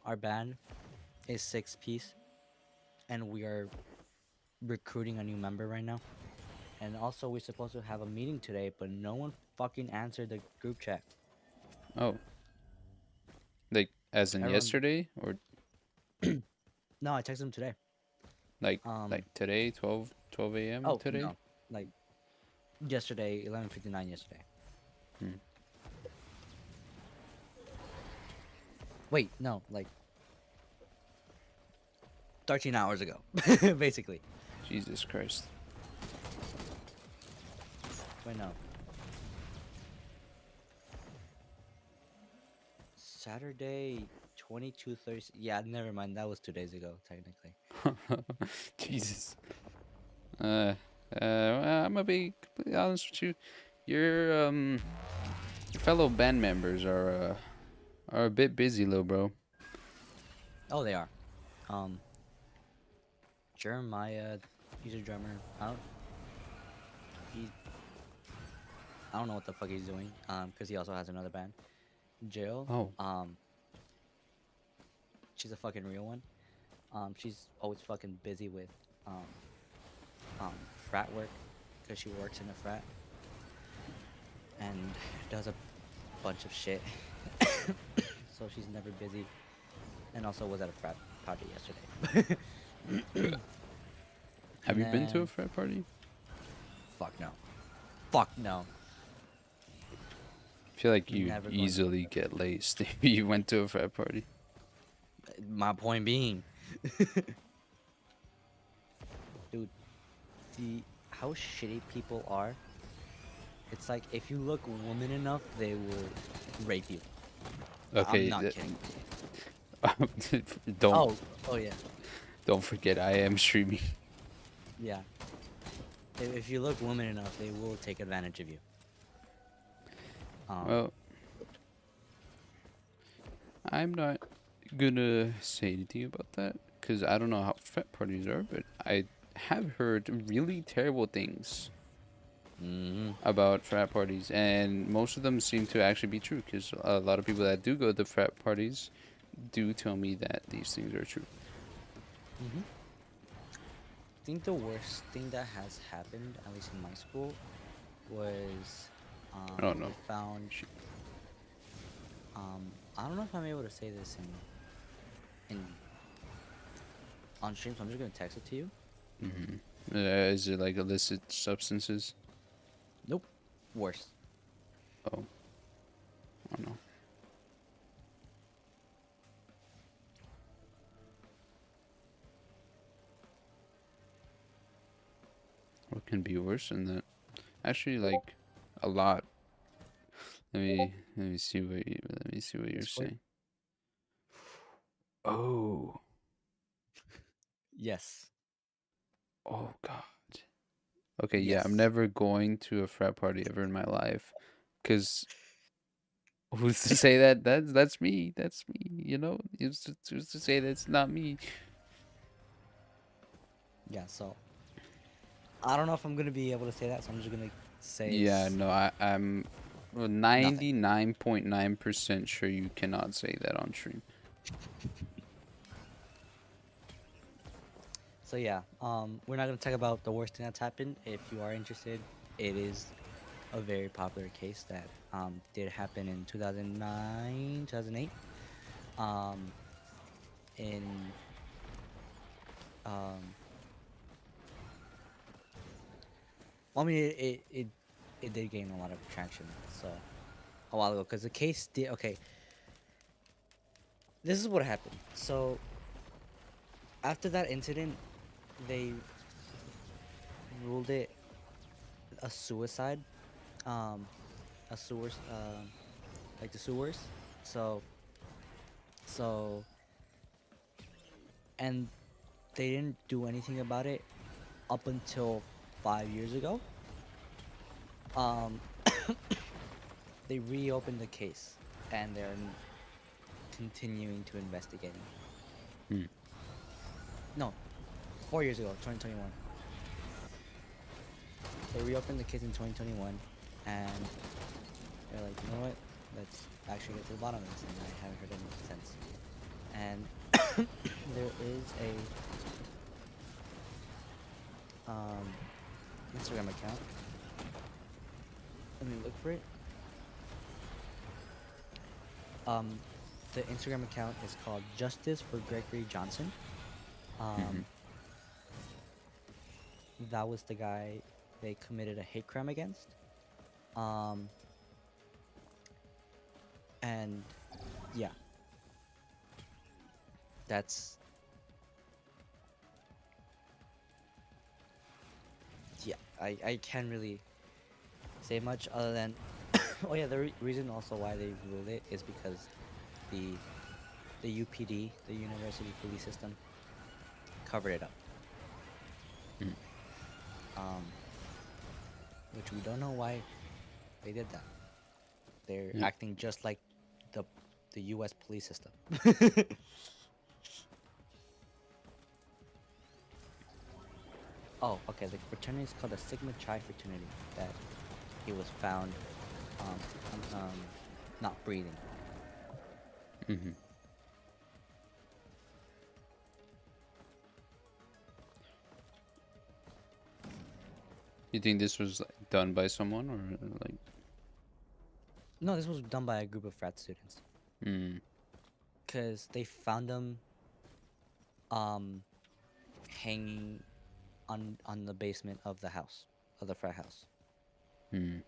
our band is 6 piece, and we are recruiting a new member right now. And also, we're supposed to have a meeting today, but no one fucking answered the group chat. Oh, like as in Everyone, yesterday or no, I texted them today. like Um, today, 12 a.m. oh today? no, like yesterday, 11:59 yesterday. Hmm. Wait, no, like 13 hours ago, basically. Jesus Christ. Wait, no, Saturday, 22:30. Yeah, never mind. That was 2 days ago, technically. Jesus. Uh, I'm gonna be completely honest with you. Your fellow band members are a bit busy, little bro. Oh, they are. Um, Jeremiah, he's a drummer. He, I don't know what the fuck he's doing. Because he also has another band. Jill, Oh, she's a fucking real one. She's always fucking busy with um, frat work, because she works in a frat and does a bunch of shit. So she's never busy, and also was at a frat party yesterday. have And you been to a then, frat party? fuck no, fuck no, I feel like you'd never going. easily get laced if you went to a frat party. My point being, dude, the how shitty people are. It's like if you look woman enough, they will rape you. I'm Okay, not kidding. don't Oh, oh yeah, don't forget I am streaming. yeah. If you look woman enough, they will take advantage of you. Um, Well, I'm not gonna say anything about that because I don't know how frat parties are, but I have heard really terrible things mhm. about frat parties, and most of them seem to actually be true because a lot of people that do go to frat parties do tell me that these things are true. Mhm. I think the worst thing that has happened, at least in my school, was I don't we know. found. I don't know if I'm able to say this in on stream, so I'm just gonna text it to you. Hmm. Is it like illicit substances? Nope. Worse. Oh, I don't know. What can be worse than that? Actually, like a lot. Let me see let me see what you're Discord. saying. Oh, Yes. oh God. Okay, yeah, I'm Yes. never going to a frat party ever in my life, cause who's to say that that's me? That's me. You know, who's to say that's not me? Yeah. So I don't know if I'm gonna be able to say that, so I'm just gonna say Yeah, no, I'm nothing. 99.9% sure you cannot say that on stream. So yeah, we're not gonna talk about the worst thing that's happened. If you are interested, it is a very popular case that did happen in 2009, 2008. Um, in um, well, I mean, it did gain a lot of traction. So a while ago, because the case did okay. This is what happened. So after that incident, they ruled it a suicide. Um, a sewers, like the sewers. So so and they didn't do anything about it up until 5 years ago. Um, they reopened the case and they're continuing to investigate it. Hmm. No, 4 years ago, 2021. They reopened the case in 2021, and they're like, you know what? Let's actually get to the bottom of this, and I haven't heard anything since. And there is a Instagram account. Let me look for it. Um, the Instagram account is called Justice for Gregory Johnson. Mm-hmm. Um, that was the guy they committed a hate crime against. Um, and yeah, that's yeah. I can't really say much other than oh yeah, the reason also why they ruled it is because the UPD, the University Police System, covered it up. Mm. Um, which we don't know why they did that. They're Yeah. acting just like the U.S. police system. Oh, okay. The fraternity is called the Sigma Chi fraternity. That he was found, um, not breathing. Mm-hmm. You think this was like, done by someone or like? No, this was done by a group of frat students. Mm. Cause they found him, um, hanging on the basement of the house, of the frat house, Mm.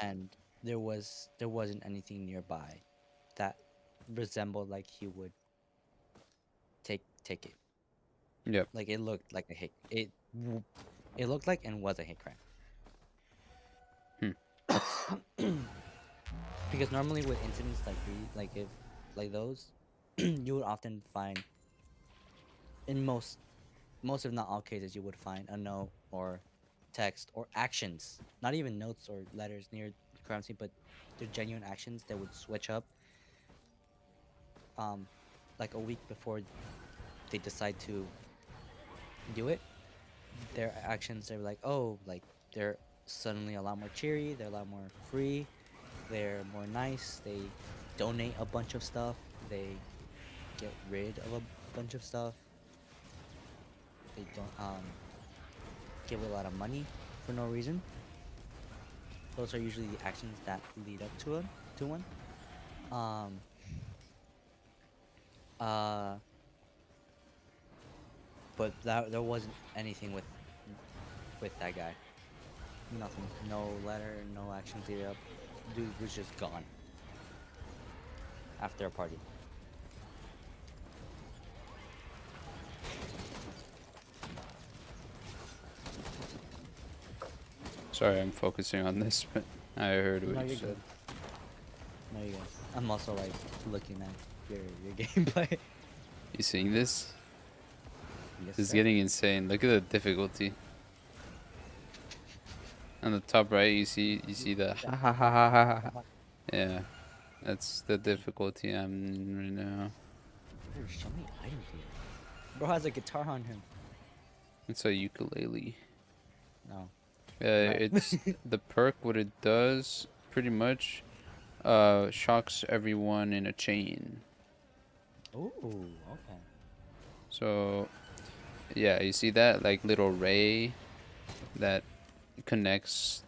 and there wasn't anything nearby that resembled like he would take it. Yep. Like it looked like a hate. It looked like and was a hate crime. Hmm. Because normally with incidents like like if like those, you would often find in most if not all cases you would find a note or text or actions, not even notes or letters near the crime scene, but the genuine actions that would switch up, um, like a week before they decide to do it. Their actions are like, oh, like they're suddenly a lot more cheery, they're a lot more free, they're more nice, they donate a bunch of stuff, they get rid of a bunch of stuff, they don't give a lot of money for no reason. Those are usually the actions that lead up to one. Um uh but that there wasn't anything with that guy. Nothing. No letter, no actions leading up. Dude was just gone after a party. Sorry, I'm focusing on this, but I heard what No, you you're said. good. No, you're good. I'm also like looking at your gameplay. You seeing this? Yes, This is sir. getting insane. Look at the difficulty. On the top right, you see the Yeah. ha ha ha ha ha. Ha. Yeah, that's the difficulty I'm in right now. There's so many items here. Bro has a guitar on him. It's a ukulele. No. Right. It's the perk. What it does, pretty much, shocks everyone in a chain. Ooh, okay. So yeah, you see that like little ray that connects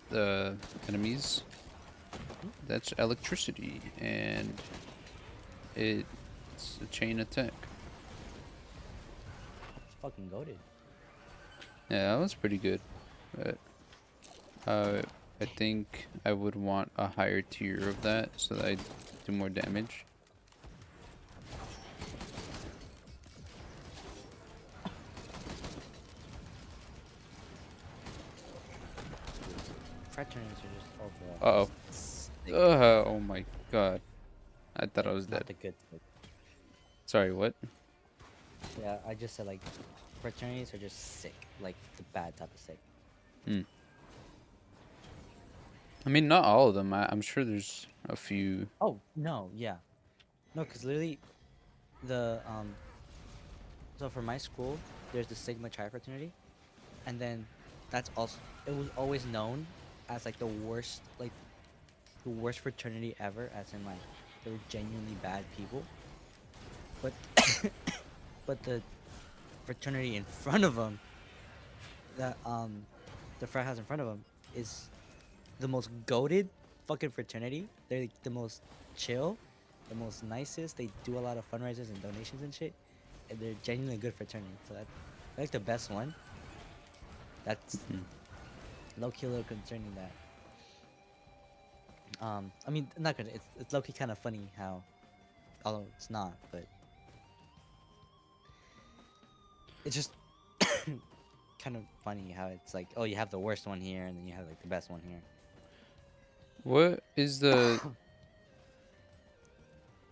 the enemies. That's electricity, and it's a chain attack. It's fucking goaded. Yeah, that was pretty good, but I think I would want a higher tier of that so that I do more damage. Fraternities are just overall Uh just sick. oh. Oh my god. I thought I Like was not dead. the good sick. Sorry, what? Yeah, I just said like fraternities are just sick. Like the bad type of sick. Hmm. I mean, not all of them. I'm sure there's a few. Oh no, yeah. No, because literally the so for my school there's the Sigma Chi fraternity, and then that's also it was always known as like the worst, like the worst fraternity ever, as in like they were genuinely bad people. But but the fraternity in front of them, that the frat house in front of them, is the most goated fucking fraternity. They're like the most chill, the most nicest. They do a lot of fundraisers and donations and shit, and they're genuinely good fraternity. So that, I like the best one. That's Mhm. low key a little concerning that. I mean, not good. It's low key kind of funny how, although it's not, but it's just kind of funny how it's like, oh, you have the worst one here, and then you have like the best one here. What is the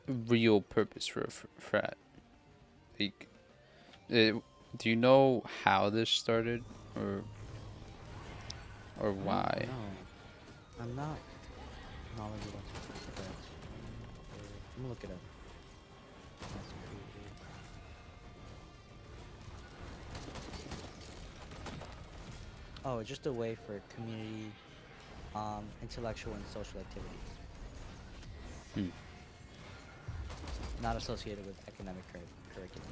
real purpose for a frat? Like, do you know how this started, or I don't why? know. I'm not knowledgeable. But I'm gonna look it up. That's created. Oh, it's just a way for community, intellectual and social activities, Hmm. not associated with academic curriculum.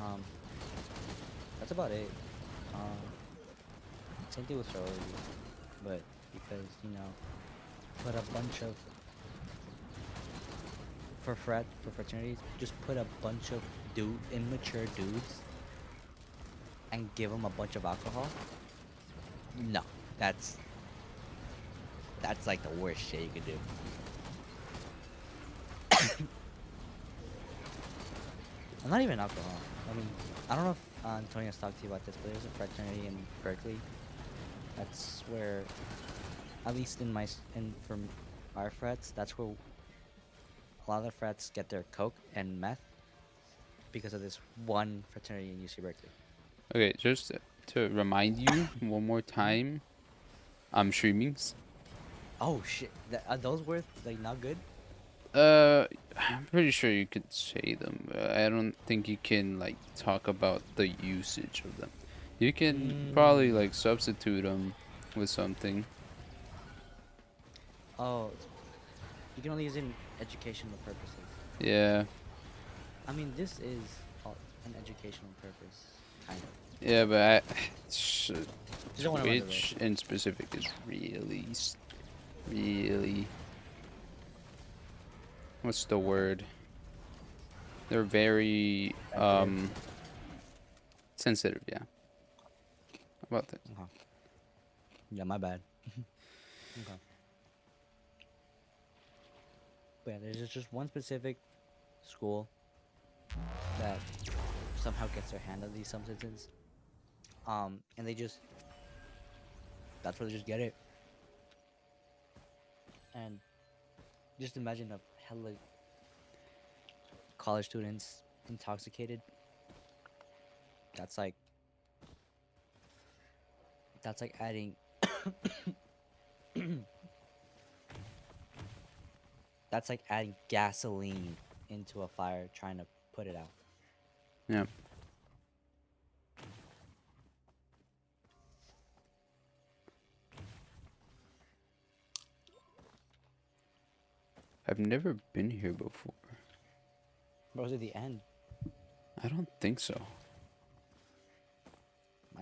Um, that's about it. Um, Same thing with sorority, but because put a bunch of for fraternities, just put a bunch of immature dudes and give them a bunch of alcohol. No, that's that's like the worst shit you could do. And not even alcohol. I mean, I don't know if Antonio's talked to you about this, but there's a fraternity in Berkeley. That's where, at least in from our frats, that's where a lot of the frats get their coke and meth because of this one fraternity in UC Berkeley. Okay, just to remind you one more Mhm. time, I'm streamings. Oh shit! Are those worth like not good? I'm pretty sure you could say them. I don't think you can like talk about the usage of them. You can probably Mm. like substitute them with something. Oh, you can only use it in educational purposes. Yeah, I mean, this is an educational purpose, kind of. yeah, but You don't want to run the risk. Twitch in specific is really, really. What's the word? They're very Sensitive. sensitive. Yeah, about that. Okay. Yeah, my bad. Okay. But yeah, there's just one specific school that somehow gets their hand on these substances. And that's where they just get it. And just imagine a hella college students intoxicated. That's like that's like adding that's like adding gasoline into a fire trying to put it out. Yeah, I've never been here before. Bro, was at the end. I don't think so.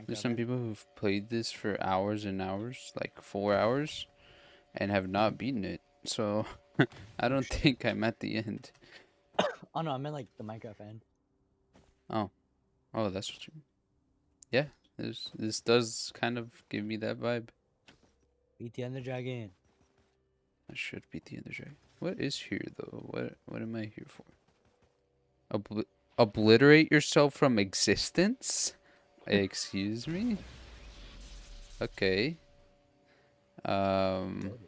There's Minecraft some end. people who've played this for hours and hours, like 4 hours, and have Mhm. not beaten it. So I Oh don't shit. think I'm at the end. Oh no, I meant like the Minecraft end. Oh, oh, that's what you. Yeah, this does kind of give me that vibe. Beat the Ender Dragon. I should beat the Ender Dragon. What is here though? What am I here for? Obliterate yourself from existence? Excuse me? Okay. Um, Goated.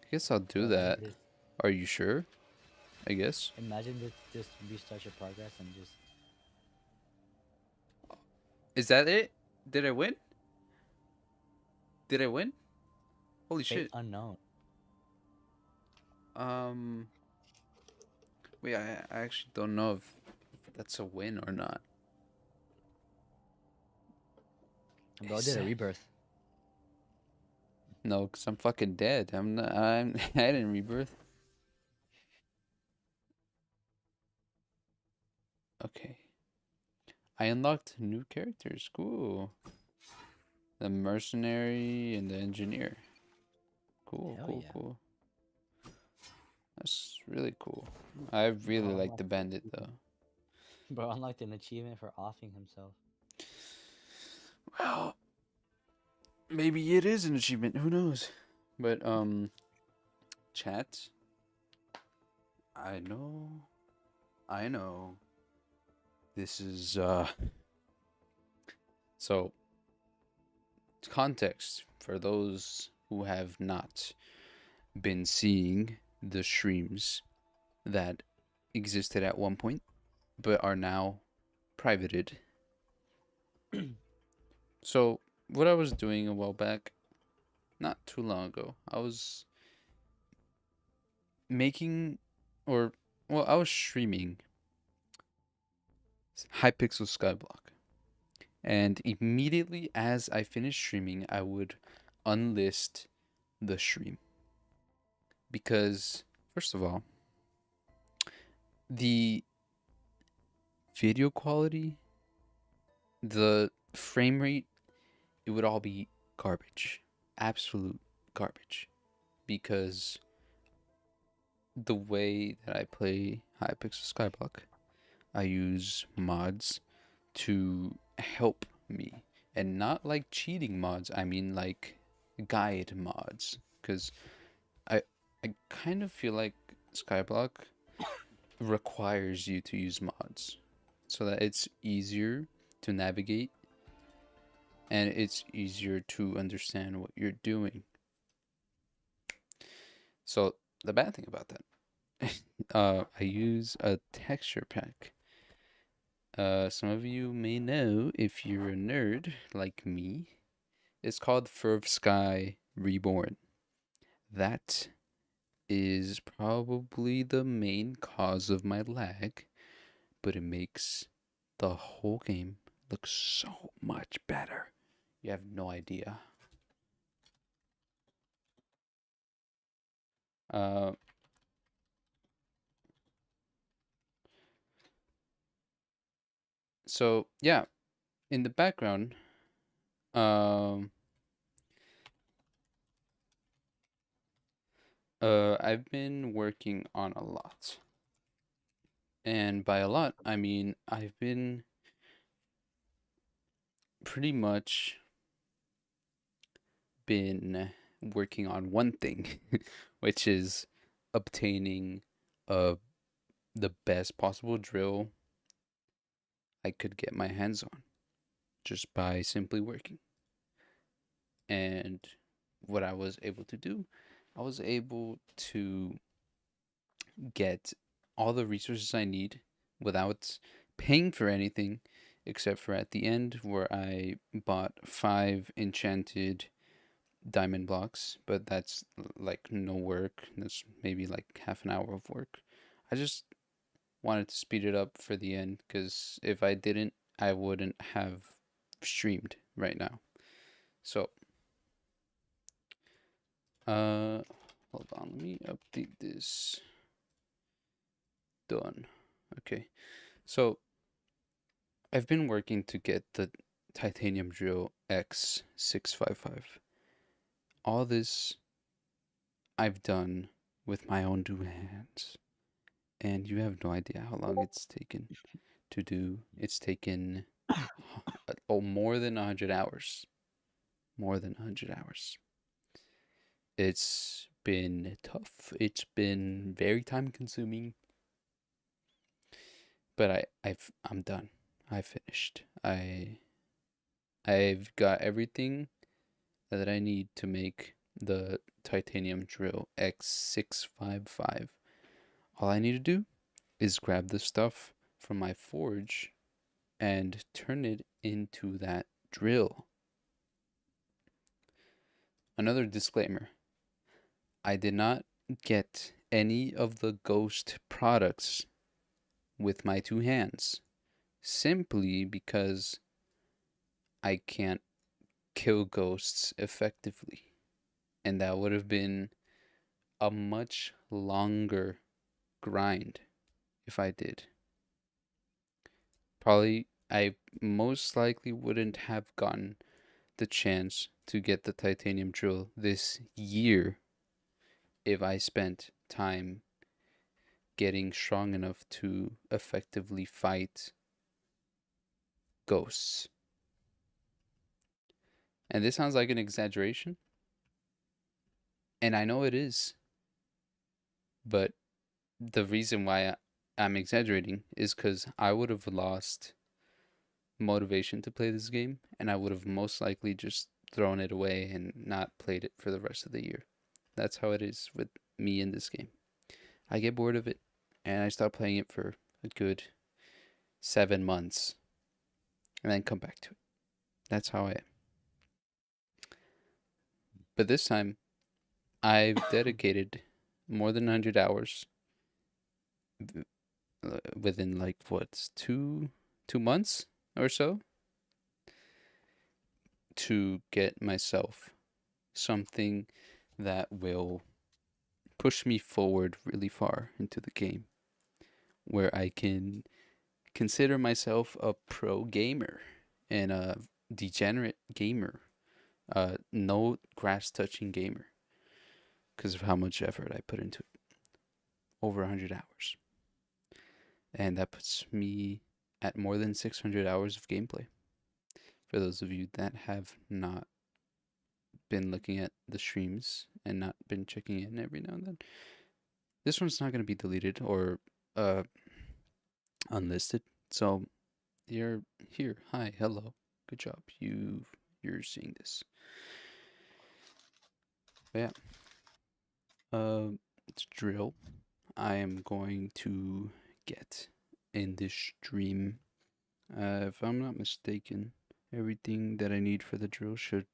I guess I'll do Bro, that. Are you sure? I guess. imagine this just restart your progress and just Is that it? Did I win? Did I win? Holy fate shit. unknown. Um, wait, I actually don't know if that's a win or not. Bro did a rebirth. No, because I'm fucking dead. I'm not. I didn't rebirth. Okay. I unlocked new characters. Cool. The mercenary and the engineer. Cool, Hell cool, yeah. cool. That's really cool. I really Bro like the unlocked, bandit though. bro unlocked an achievement for offing himself. Well, maybe it is an achievement. Who knows? But chat. I know. I know. This is so context for those who have not been seeing the streams that existed at one point but are now privated. So what I was doing a while back, not too long ago, I was making or well, I was streaming Hypixel Skyblock. And immediately as I finished streaming, I would unlist the stream. Because first of all, the video quality, the frame rate, it would all be garbage. Absolute garbage. Because the way that I play Hypixel Skyblock, I use mods to help me. And not like cheating mods, I mean like guide mods. Because I, I kind of feel like Skyblock requires you to use mods so that it's easier to navigate and it's easier to understand what you're doing. So the bad thing about that, I use a texture pack. Some of you may know if you're a nerd like me. It's called Ferv Sky Reborn. That is probably the main cause of my lag, but it makes the whole game look so much better. You have no idea. Uh, so yeah, in the background, um, I've been working on a lot, and by a lot, I mean I've been pretty much been working on one thing, which is obtaining uh the best possible drill I could get my hands on just by simply working. And what I was able to do, I was able to get all the resources I need without paying for anything except for at the end where I bought 5 enchanted diamond blocks, but that's like no work. That's maybe like half an hour of work. I just wanted to speed it up for the end because if I didn't, I wouldn't have streamed right now. So, uh, hold on, let me update this. Done. Okay, so I've been working to get the titanium drill x655. All this I've done with my own two hands, and you have no idea how long it's taken to do. It's taken more than 100 hours. More than 100 hours. It's been tough. It's been very time consuming. But I'm done. I finished. I've got everything that I need to make the titanium drill x655. All I need to do is grab the stuff from my forge and turn it into that drill. Another disclaimer. I did not get any of the ghost products with my two hands simply because I can't kill ghosts effectively. And that would have been a much longer grind if I did. Probably, I most likely wouldn't have gotten the chance to get the titanium drill this year if I spent time getting strong enough to effectively fight ghosts. And this sounds like an exaggeration, and I know it is, but the reason why I'm exaggerating is because I would have lost motivation to play this game, and I would have most likely just thrown it away and not played it for the rest of the year. That's how it is with me in this game. I get bored of it, and I stop playing it for a good 7 months, and then come back to it. That's how I am. But this time, I've dedicated more than 100 hours within like what 2 months or so to get myself something that will push me forward really far into the game, where I can consider myself a pro gamer and a degenerate gamer, no grass touching gamer, because of how much effort I put into it. Over 100 hours. And that puts me at more than 600 hours of gameplay. For those of you that have not been looking at the streams and not been checking in every now and then, this one's not going to be deleted or uh, unlisted. So you're here. Hi, hello. Good job. You're seeing this. But yeah. It's drill. I am going to get in this stream. If I'm not mistaken, everything that I need for the drill should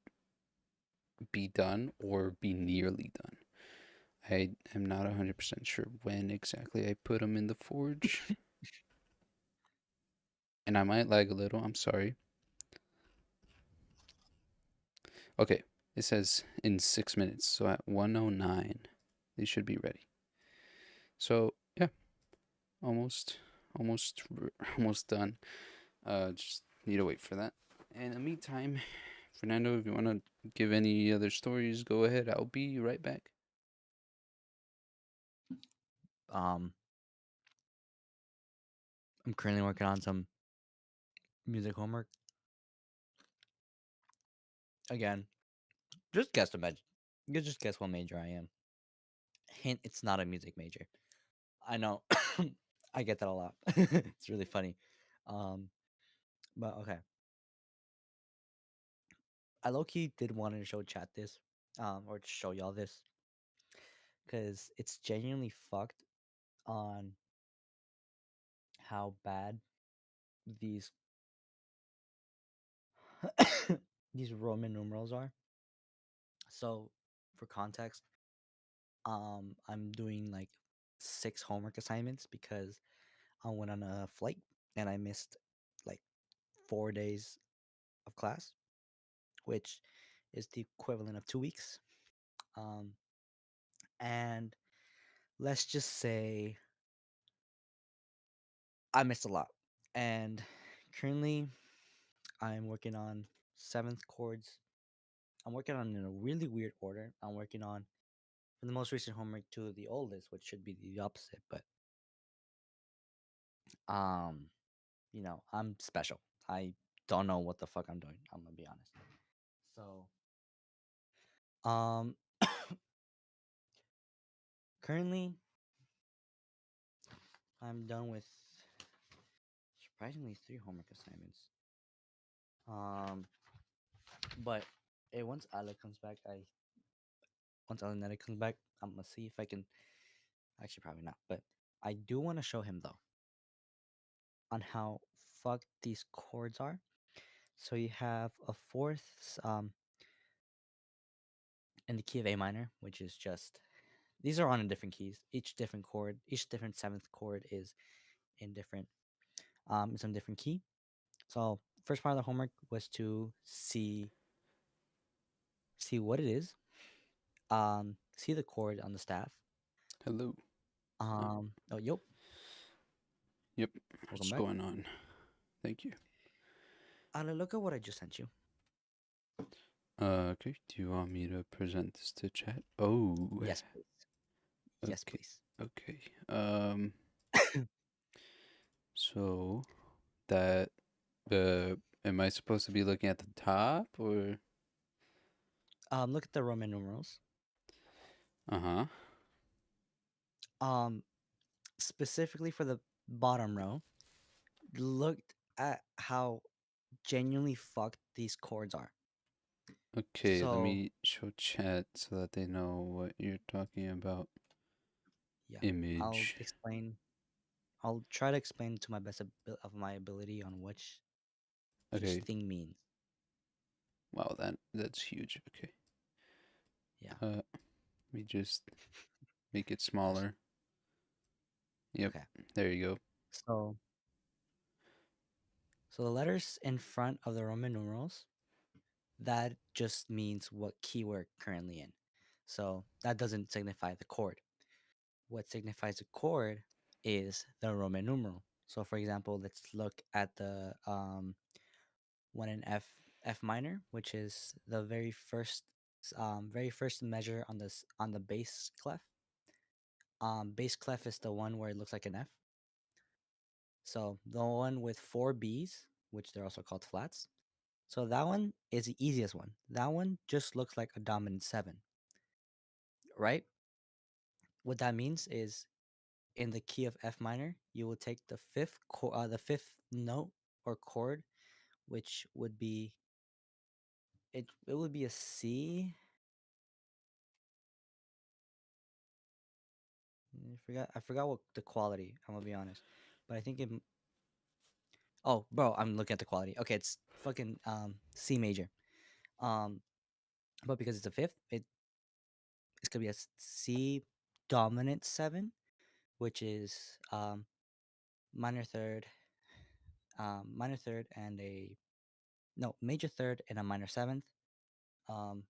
be done or be nearly done. I am not 100% sure when exactly I put them in the forge. And I might lag a little, I'm sorry. Okay, it says in 6 minutes, so at 1:09, they should be ready. So, yeah, almost, almost, almost done. Just need to wait for that. And in the meantime, Fernando, if you want to give any other stories, go ahead. I'll be right back. Um, I'm currently working on some music homework. Again, just guess the major. You just guess what major I am. Hint: it's not a music major. I know. I get that a lot. It's really funny. Um, but okay. I low key did want to show chat this, or show y'all this, because it's genuinely fucked on how bad these these Roman numerals are. So, for context, I'm doing like 6 homework assignments because I went on a flight and I missed like 4 days of class, which is the equivalent of 2 weeks. Um, and let's just say I missed a lot. And currently, I'm working on seventh chords. I'm working on in a really weird order. I'm working on from the most recent homework to the oldest, which should be the opposite. But um, I'm special. I don't know what the fuck I'm doing. I'm gonna be honest. So, um, currently, I'm done with surprisingly 3 homework assignments. Um, but once Ale comes back, once Alaneta comes back, I'm gonna see if I can. Actually, probably not. But I do want to show him though on how fucked these chords are. So you have a fourth in the key of A minor, which is just these are on in different keys. Each different chord, each different seventh chord is in different some different key. So first part of the homework was to see see what it is. See the cord on the staff. Hello. Uh, Oh, yep. yep. Welcome What's back. going on? Thank you. Look at what I just sent you. Okay. Do you want me to present this to chat? Oh. Yes, please. Yes, Okay. please. Okay. So that am I supposed to be looking at the top or? Look at the Roman numerals. Uh-huh. Um, Specifically for the bottom row, look at how genuinely fucked these chords are. Okay, let So me show chat so that they know what you're talking about. yeah, I'll Image. explain. I'll try to explain to my best of my ability on which each Okay. thing means. Wow, that's huge. Okay. Yeah. Let me just make it Just smaller. Yep. okay. There you go. So the letters in front of the Roman numerals, that just means what key we're currently in. So that doesn't signify the chord. What signifies the chord is the Roman numeral. So for example, let's look at the one in F minor, which is the very first measure on this on the bass clef. Bass clef is the one where it looks like an F. So the one with four B's, which they're also called flats. So that one is the easiest one. That one just looks like a dominant seven, right? What that means is in the key of F minor, you will take the fifth note or chord, which would be it would be a C. I forgot what the quality. I'm gonna be honest, but I think it. Oh, bro, I'm looking at the quality. Okay, it's fucking C major. Um, but because it's a fifth, it's gonna be a C dominant seven, which is minor third, minor third, and a no major third and a minor seventh. Um,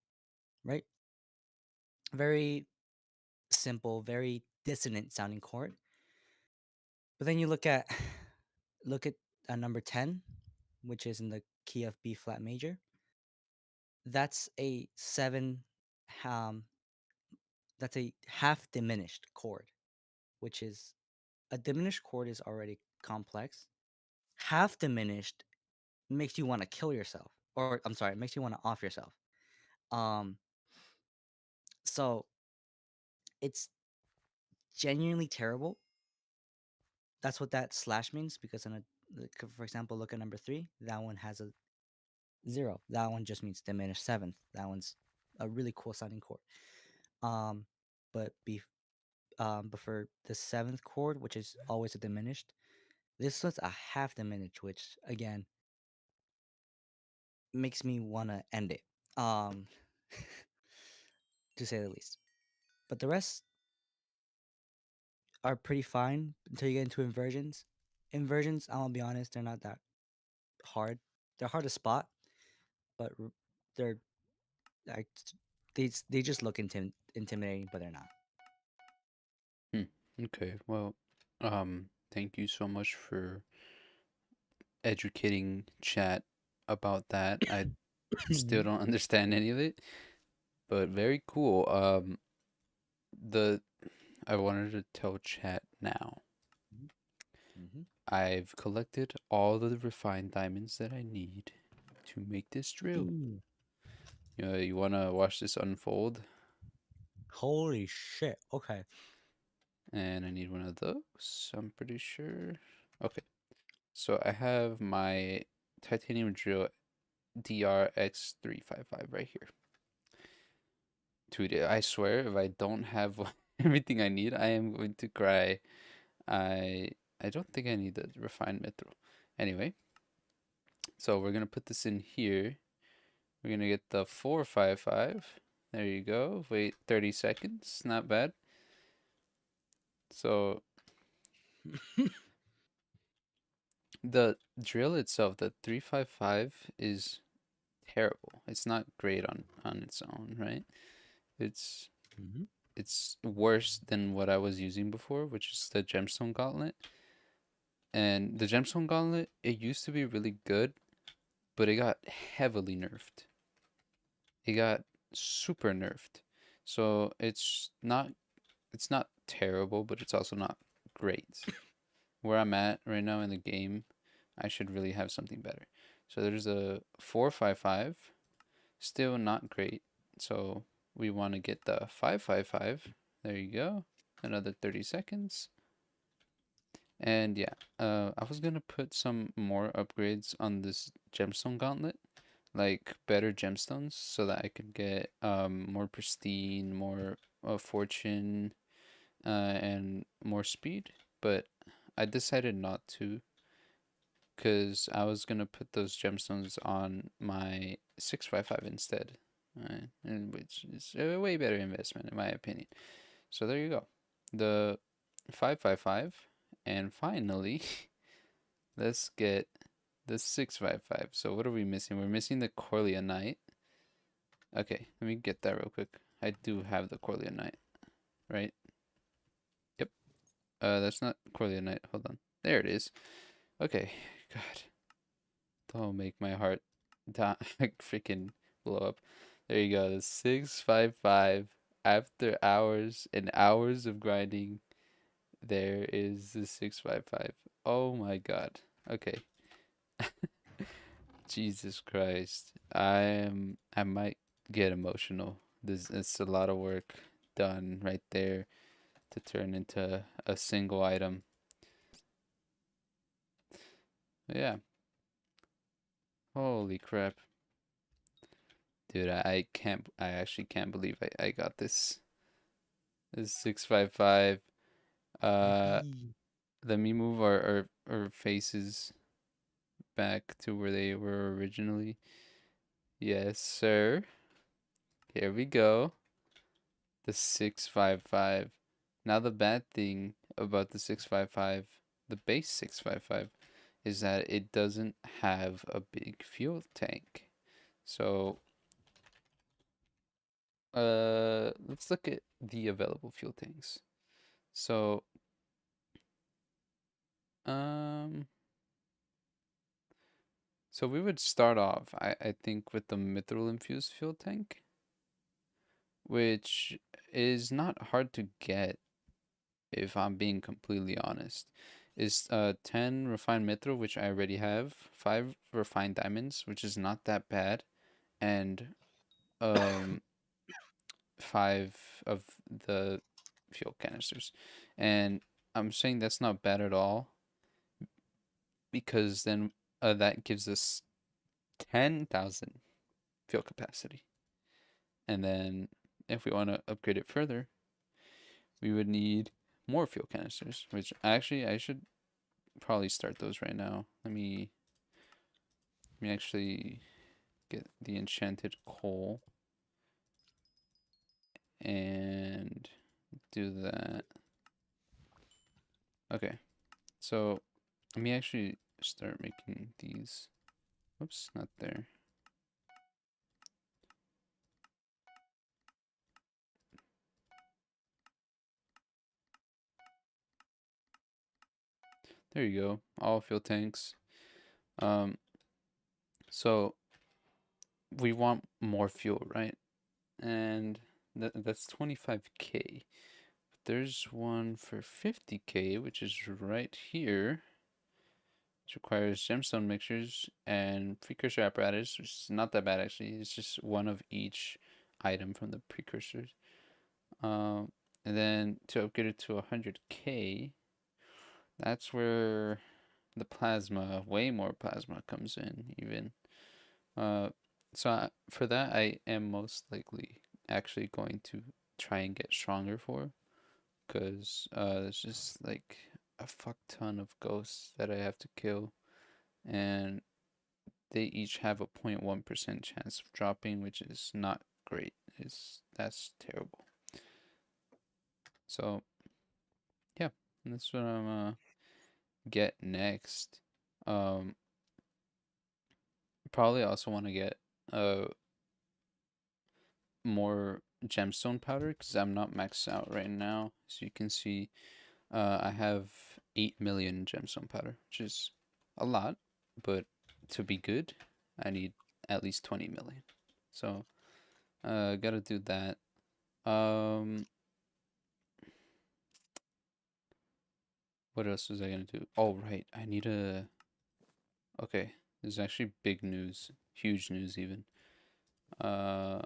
right? Very simple, very dissonant sounding chord. But then you look at number 10, which is in the key of B flat major. That's a 7 um that's a half diminished chord, which is a diminished chord is already complex. Half diminished makes you want to kill yourself, or I'm sorry, makes you want to off yourself. Um so it's genuinely terrible. That's what that slash means because for example, look at number 3. That one has a 0. That one just means diminished seventh. That one's a really cool sounding chord. Um, but but for the seventh chord, which is always a diminished, this was a half diminished, which again makes me want to end it. Um, to say the least. But the rest are pretty fine until you get into inversions. Inversions, I'm gonna be honest, they're not that hard. They're hard to spot, but they're like they just look intimidating, but they're not. Hmm. Okay. Well, thank you so much for educating chat about that. I still don't understand any of it, but very cool. The I wanted to tell chat now. Mm-hmm. I've collected all the refined diamonds that I need to make this drill. Ooh, You wanna watch this unfold? holy shit. Okay. And I need one of those, I'm pretty sure. Okay, so I have my titanium drill DRX355 right here. Dude, I swear, if I don't have everything I need, I am going to cry. I I don't think I need the refined metal. Anyway, so we're gonna put this in here. We're gonna get the 455. There you go. Wait 30 seconds. Not bad. So the drill itself, the 355 is terrible. It's not great on its own, right? It's Hmm. it's worse than what I was using before, which is the gemstone gauntlet. And the gemstone gauntlet, it used to be really good, but it got heavily nerfed. It got super nerfed. So it's not terrible, but it's also not great. Where I'm at right now in the game, I should really have something better. So there's a 455, still not great. So we want to get the 555. There you go. Another 30 seconds. And yeah, I was gonna put some more upgrades on this gemstone gauntlet, like better gemstones, so that I could get more pristine, more fortune, and more speed. But I decided not to, because I was gonna put those gemstones on my 655 instead, and which is a way better investment in my opinion. So there you go, the 555, and finally, let's get the 655. So what are we missing? We're missing the Corlia Knight. Okay, let me get that real quick. I do have the Corlia Knight, right? Yep. That's not Corlia Knight. Hold on. There it is. Okay. God, don't make my heart die, freaking blow up. There you go. The 655. After hours and hours of grinding, there is the 655. Oh my God. Okay. Jesus Christ. I might get emotional. This it's a lot of work done right there to turn into a single item. Yeah. Holy crap. Dude, I actually can't believe I got this. This 655. Uh Yippee. Let me move our faces back to where they were originally. Yes, sir. Here we go. The 655. Now the bad thing about the 655, the base 655, is that it doesn't have a big fuel tank. So, let's look at the available fuel tanks. So, um, so we would start off, I think, with the mithril infused fuel tank, which is not hard to get if I'm being completely honest. Is 10 refined mithril, which I already have, 5 refined diamonds, which is not that bad, and um 5 of the fuel canisters. And I'm saying that's not bad at all, because then that gives us 10,000 fuel capacity. And then if we want to upgrade it further, we would need more fuel canisters, which actually I should probably start those right now. Let me actually get the enchanted coal and do that. Okay, so let me actually start making these. Whoops, not there. There you go. All fuel tanks. Um, so we want more fuel, right? And that's 25k. There's one for 50k, which is right here. Which requires gemstone mixtures and precursor apparatus, which is not that bad actually. It's just one of each item from the precursors. Um, and then to upgrade it to 100k, that's where the plasma, way more plasma comes in even. Uh, for that, I am most likely actually going to try and get stronger for, because there's just like a fuck ton of ghosts that I have to kill, and they each have a 0.1% chance of dropping, which is not great. That's terrible. So yeah, that's what I'm get next. Um, Probably also want to get uh more gemstone powder because I'm not maxed out right now. As you can see, I have 8 million gemstone powder, which is a lot, but to be good, I need at least 20 million. So, gotta do that. Um, what else was I gonna do? Oh, right, I need a. Okay, this is actually big news, huge news even. Uh,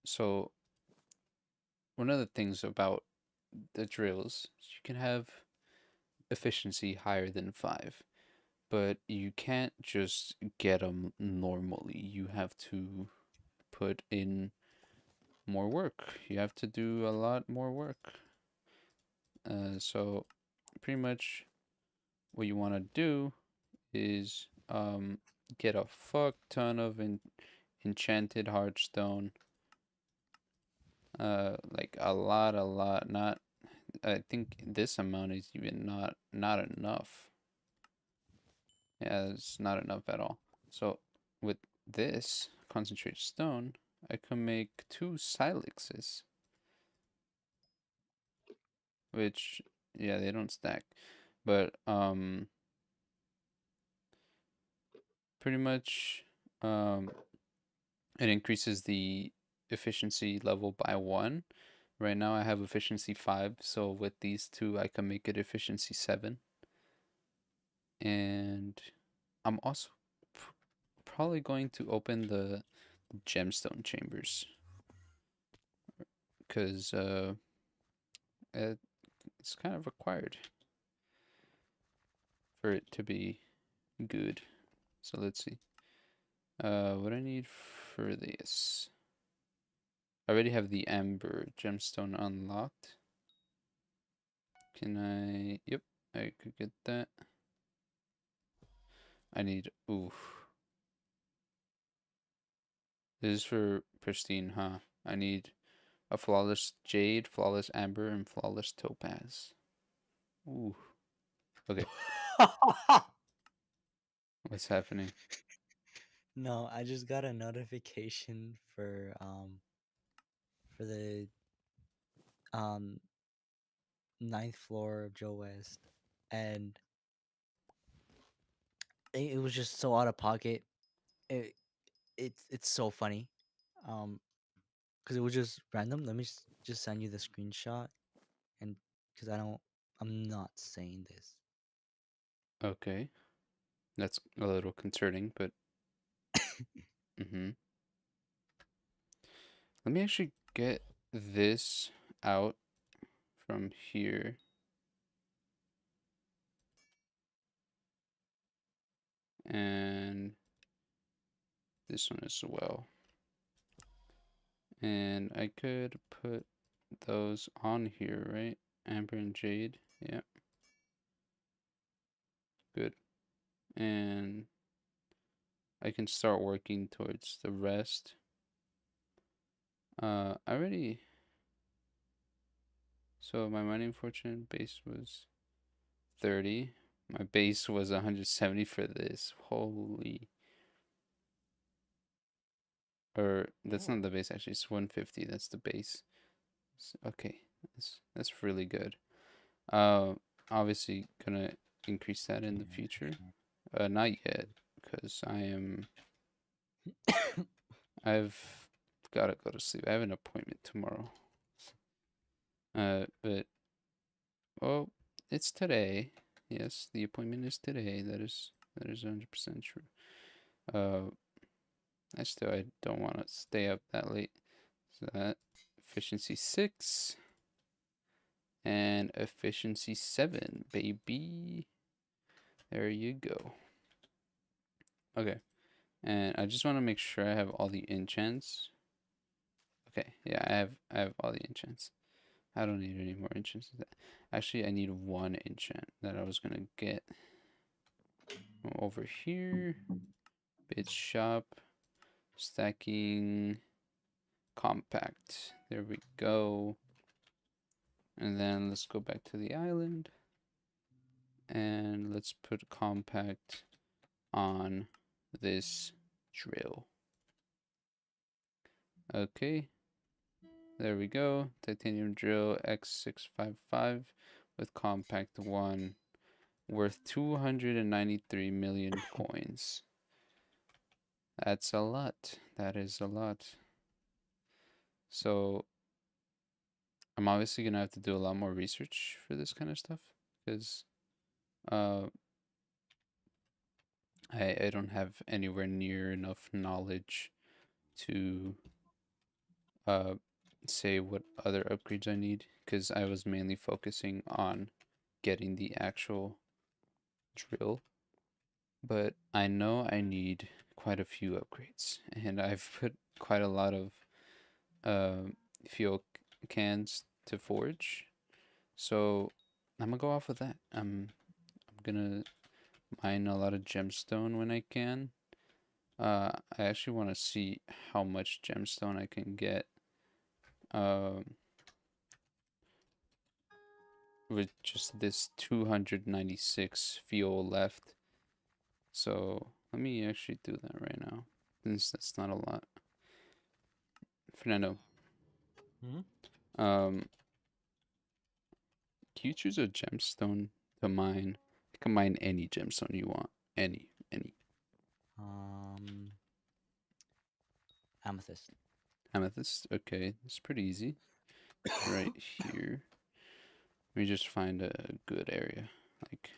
so one of the things about the drills, you can have efficiency higher than 5, but you can't just get them normally. You have to put in more work. You have to do a lot more work. So pretty much what you want to do is get a fuck ton of enchanted heartstone. Like a lot. Not, I think this amount is even not enough. Yeah, it's not enough at all. So with this concentrated stone, I can make 2 silixes, which yeah, they don't stack, but pretty much um it increases the efficiency level by 1. Right now I have efficiency 5, so with these two I can make it efficiency 7. And I'm also probably going to open the gemstone chambers because it's kind of required for it to be good. So let's see. What I need for this. I already have the amber gemstone unlocked. Can I? Yep, I could get that. I need. Ooh. This is for pristine, huh? I need a flawless jade, flawless amber, and flawless topaz. Ooh. Okay, what's happening? No, I just got a notification for the um ninth floor of Joe West, and it was just so out of pocket. It it's so funny, um, because it was just random. Let me just send you the screenshot, and because I'm not saying this. Okay, that's a little concerning, but let me actually get this out from here. And this one as well. And I could put those on here, right? Amber and Jade. Yeah, good. And I can start working towards the rest. I already. So my mining fortune base was 30. My base was 170 for this. Holy. Or that's not Oh. the base actually. It's 150. That's the base. Okay, that's really good. Uh, obviously gonna increase that in the future. Not yet, because I've gotta go to sleep. I have an appointment tomorrow. But oh, it's today. Yes, the appointment is today. That is 100% true. Uh, I don't want to stay up that late. So that efficiency 6 and efficiency 7, baby. There you go. Okay. And I just want to make sure I have all the enchants. Okay, yeah, I have all the enchants. I don't need any more enchants. Actually, I need 1 enchant that I was gonna get over here. Bit shop, stacking, compact. There we go. And then let's go back to the island. And let's put compact on this drill. Okay, there we go. Titanium drill x655 with compact 1 worth 293 million coins. That's a lot. That is a lot. So I'm obviously gonna have to do a lot more research for this kind of stuff because uh, I don't have anywhere near enough knowledge to uh, say what other upgrades I need because I was mainly focusing on getting the actual drill. But I know I need quite a few upgrades, and I've put quite a lot of uh, fuel cans to forge. So I'm gonna go off with that. I'm gonna mine a lot of gemstone when I can. I actually want to see how much gemstone I can get. Um, with just this 296 fuel left. So let me actually do that right now, since that's not a lot. Fernando, Hmm? um, can you choose a gemstone to mine? You can mine any gemstone you want. Any. Um, Amethyst. Amethyst. Okay, it's pretty easy. It's right here. Let me just find a good area. Like,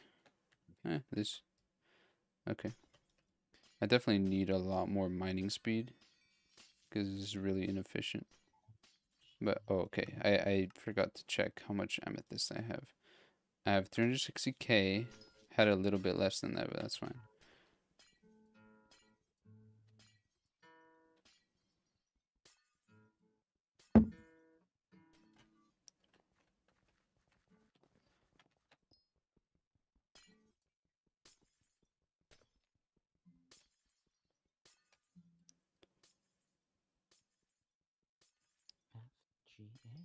this. Okay. I definitely need a lot more mining speed because it's really inefficient. But oh, okay, I forgot to check how much amethyst I have. I have 360k. Had a little bit less than that, but that's fine. FGA.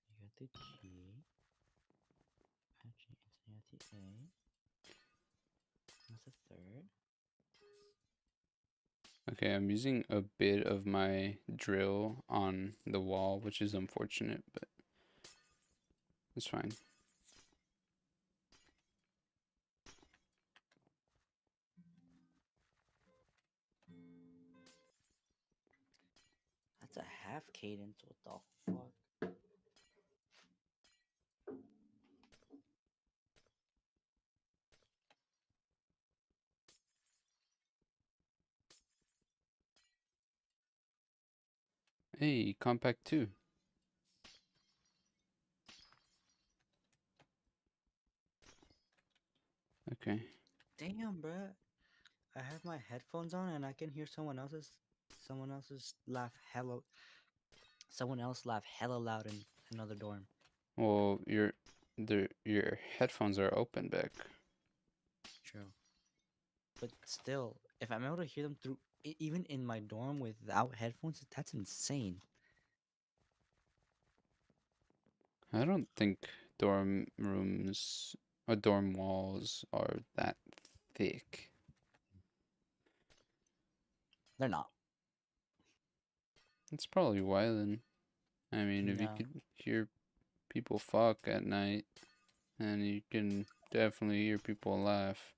You got the G. Actually, you got the A. What's the third? Okay, I'm using a bit of my drill on the wall, which is unfortunate, but it's fine. That's a half cadence. What the fuck? Hey, compact 2. Okay. Damn, bruh. I have my headphones on and I can hear someone else's laugh hello someone else laugh hella loud in another dorm. Well, your headphones are open back. True. But still, if I'm able to hear them through even in my dorm without headphones, that's insane. I don't think dorm rooms or dorm walls are that thick. They're not. That's probably why then. I mean, if you No. could hear people fuck at night, and you can definitely hear people laugh.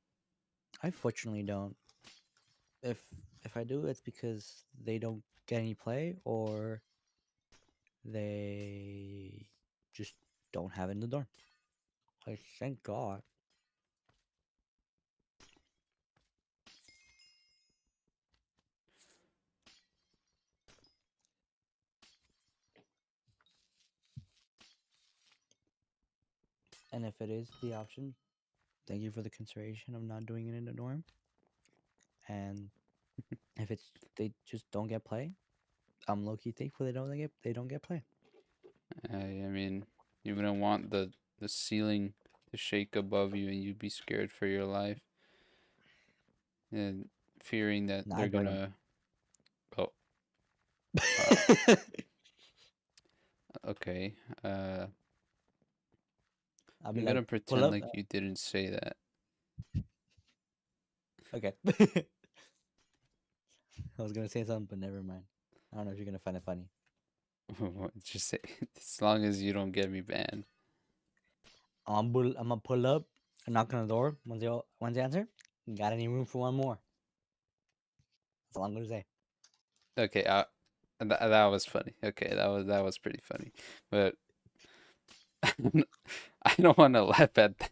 I fortunately don't. If if I do, it's because they don't get any play or they just don't have it in the dorm. Like thank God. And if it is the option, thank you for the consideration of not doing it in the dorm. And if it's they just don't get play, I'm low key thankful they don't get play. I mean, you wouldn't want the ceiling to shake above you and you'd be scared for your life and fearing that Nah, they're I'd bring them. gonna. Oh, Uh, okay. I'll be I'm like, gonna pull pretend up. like you didn't say that. Okay. I was gonna say something, but never mind. I don't know if you're gonna find it funny. Just say, as long as you don't get me banned. I'm gonna pull up and knock on the door. Once they answer, got any room for one more? That's all I'm gonna say. Okay, that was funny. Okay, that was pretty funny, but I don't want to laugh at that.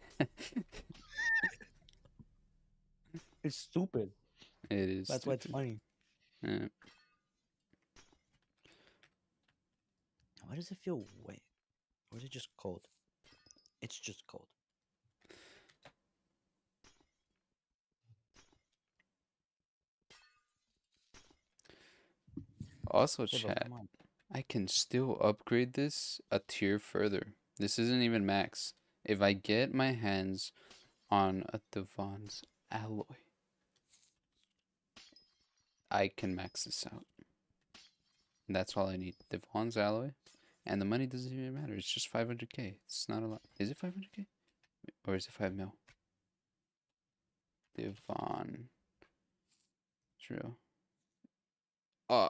It's stupid. It is That's why it's stupid. funny. Uh, Why does it feel wet? Or is it just cold? It's just cold. Also, Shit, bro, chat, come on. I can still upgrade this a tier further. This isn't even max. If I get my hands on a Devon's alloy, I can max this out. And that's all I need. Devon's alloy, and the money doesn't even matter. It's just 500k. It's not a lot. Is it 500k? Or is it 5 mil? Devon. True. Oh,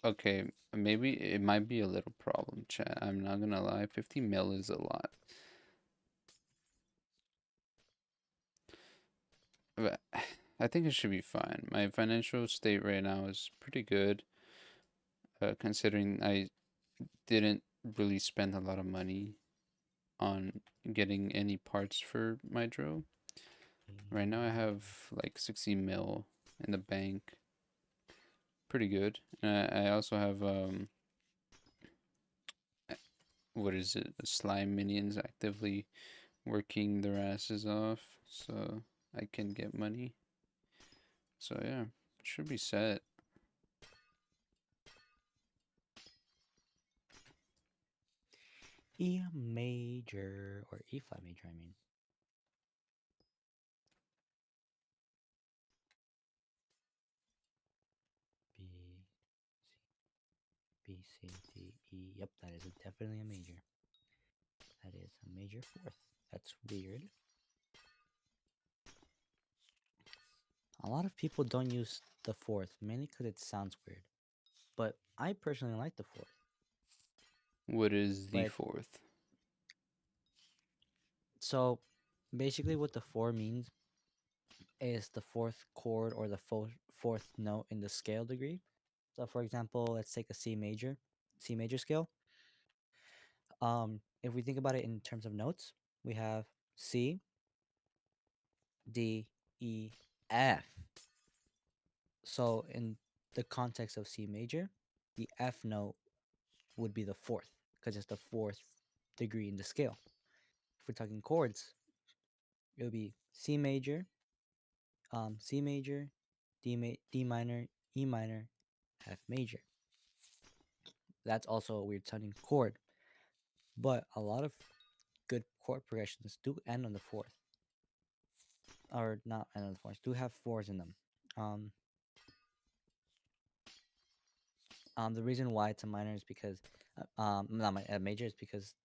okay. Maybe it might be a little problem, chat. I'm not gonna lie. 50 mil is a lot. But I think it should be fine. My financial state right now is pretty good, considering I didn't really spend a lot of money on getting any parts for my drill. Right now I have like 60 mil in the bank. Pretty good. And I also have what is it? Slime minions actively working their asses off, so I can get money. So yeah, it should be set. E major or E flat major, I mean. B, C, B, C, D, E. Yep, that is definitely a major. That is a major fourth. That's weird. A lot of people don't use the fourth, mainly because it sounds weird. But I personally like the fourth. What is the But fourth? so basically, what the four means is the fourth chord or the fourth note in the scale degree. So, for example, let's take a C major scale. If we think about it in terms of notes, we have C, D, E, F. So, in the context of C major, the F note would be the fourth because it's the fourth degree in the scale. If we're talking chords, it would be C major, D minor, E minor, F major. That's also a weird sounding chord, but a lot of good chord progressions do end on the fourth, or not end on the fourth. Do have fours in them. Um, the reason why it's a minor is because, not a major is because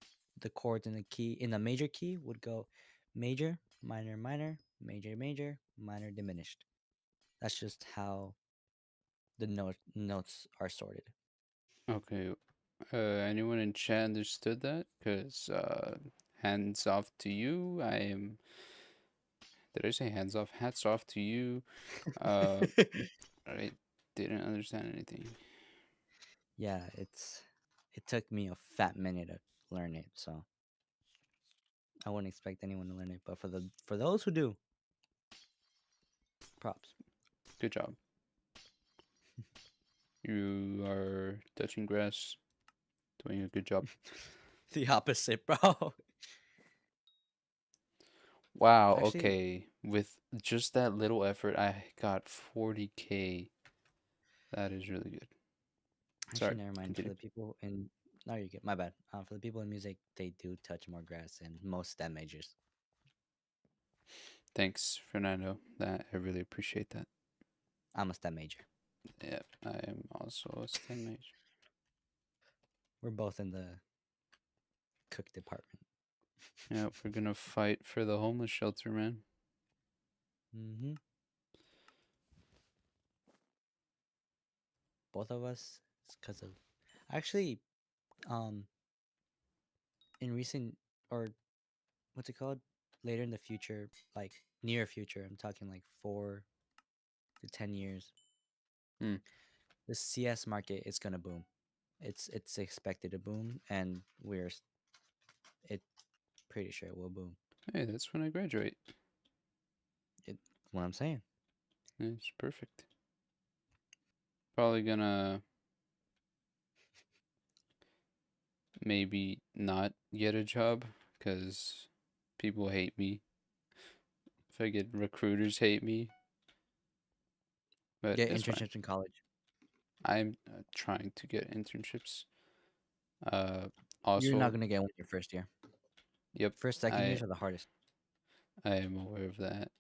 the chords in the key in the major key would go major, minor, minor, major, major, minor, diminished. That's just how the notes are sorted. Okay. Anyone in chat understood that? Cause hands off to you. I am. Did I say hands off? Hats off to you. Uh, I didn't understand anything. Yeah, it took me a fat minute to learn it, so I wouldn't expect anyone to learn it. But for those who do, props. Good job. You are touching grass, doing a good job. The opposite, bro. Wow, Actually, okay. With just that little effort, I got 40k. That is really good. Sorry, never mind. For continue. the people in no, you get my bad. For the people in music, they do touch more grass than most STEM majors. Thanks, Fernando. That I really appreciate that. I'm a STEM major. Yeah, I am also a STEM major. We're both in the cook department. Yeah, we're gonna fight for the homeless shelter, man. Mm-hmm. Both of us, because of actually, um, in recent or what's it called? Later in the future, like near future, I'm talking like 4 to 10 years. Hmm. The CS market is gonna boom. It's expected to boom, and it pretty sure it will boom. Hey, that's when I graduate. It what I'm saying. It's perfect. Probably gonna maybe not get a job because people hate me. If I get recruiters hate me, but Get it's fine. internships in college. I'm trying to get internships. Uh, You're not also, gonna get one your first year. yep, First, second I years are the hardest. I am aware of that.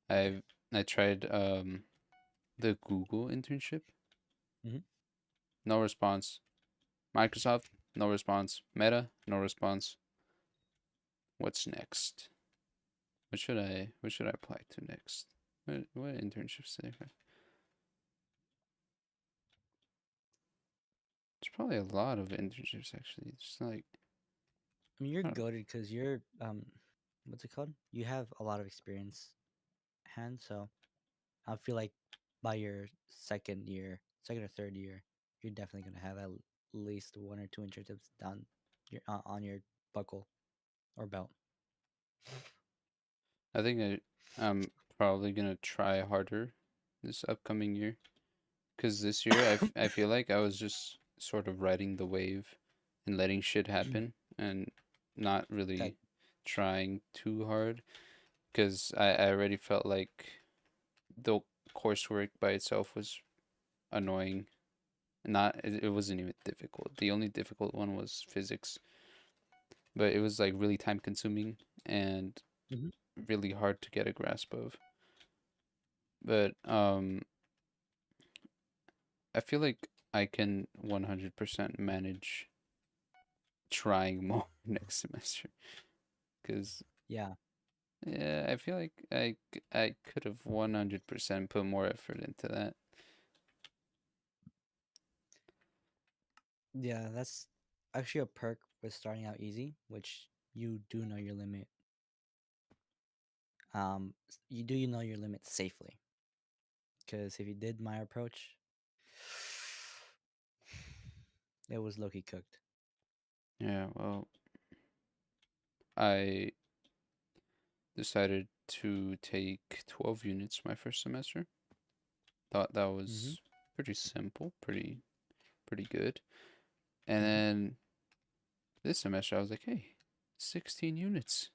I've I tried the Google internship. Mm-hmm. No response. Microsoft, no response. Meta, no response. What's next? What should I apply to next? What internships do they have? There's probably a lot of internships actually. It's like I mean, you're I don't know. goaded because you're what's it called? You have a lot of experience hand, so I feel like by your second or third year, you're definitely gonna have at least one or two internships done on your buckle or belt. I think I'm probably gonna try harder this upcoming year because this year I feel like I was just sort of riding the wave and letting shit happen and not That really trying too hard because I already felt like the coursework by itself was annoying. Not it wasn't even difficult. The only difficult one was physics, but it was like really time consuming and hmm really hard to get a grasp of. But I feel like I can 100% manage trying more next semester because yeah, yeah, I feel like I could have 100% put more effort into that. yeah, that's actually a perk with starting out easy, which you do know your limit. You know your limit safely. Because if you did my approach, it was Loki cooked. Yeah, well, I decided to take 12 units my first semester. Thought that Mm-hmm. was pretty simple, pretty good. And Mm-hmm. then this semester I was like, hey, 16 units.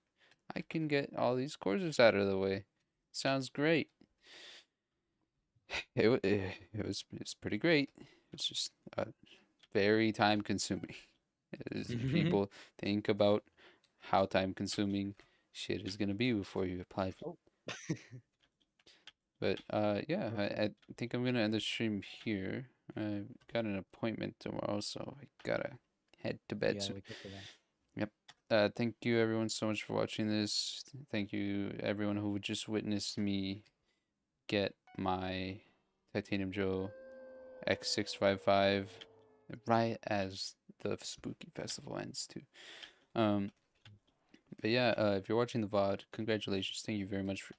I can get all these courses out of the way. Sounds great. It was pretty great. It's just very time consuming. People think about how time consuming shit is gonna be before you apply. Oh, But yeah, I, perfect. I think I'm gonna end the stream here. I've got an appointment tomorrow, so I gotta head to You bed gotta soon. wake up for that. Yep. Thank you everyone so much for watching this. Thank you everyone who just witnessed me get my Titanium Joe x655 right as the spooky festival ends too. Um, but yeah, if you're watching the VOD, congratulations. Thank you very much for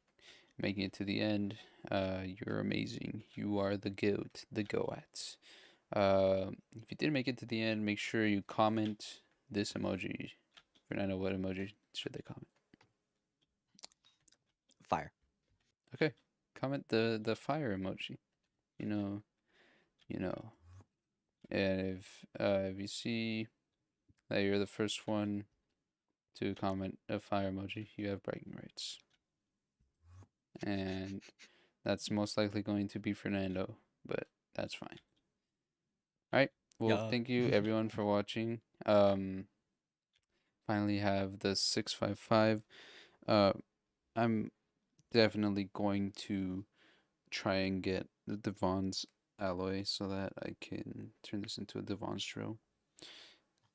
making it to the end. You're amazing. You are the goat, the goat. If you did make it to the end, make sure you comment this emoji. Fernando, what emoji should they comment? Fire. Okay, comment the fire emoji. You know, you know. And if you see that you're the first one to comment a fire emoji, you have bragging rights, and that's most likely going to be Fernando, but that's fine. All right. Well, Yeah. thank you everyone for watching. Finally have the 655. Uh, I'm definitely going to try and get the Devons alloy so that I can turn this into a Devon's drill,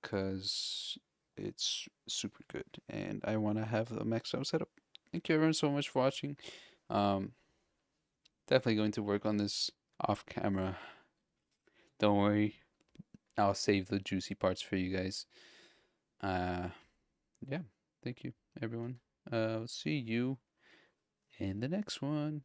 because it's super good and I want to have the maxed out setup. Thank you everyone so much for watching. Um, Definitely going to work on this off camera. Don't worry, I'll save the juicy parts for you guys. Uh, yeah, thank you everyone. I'll see you in the next one.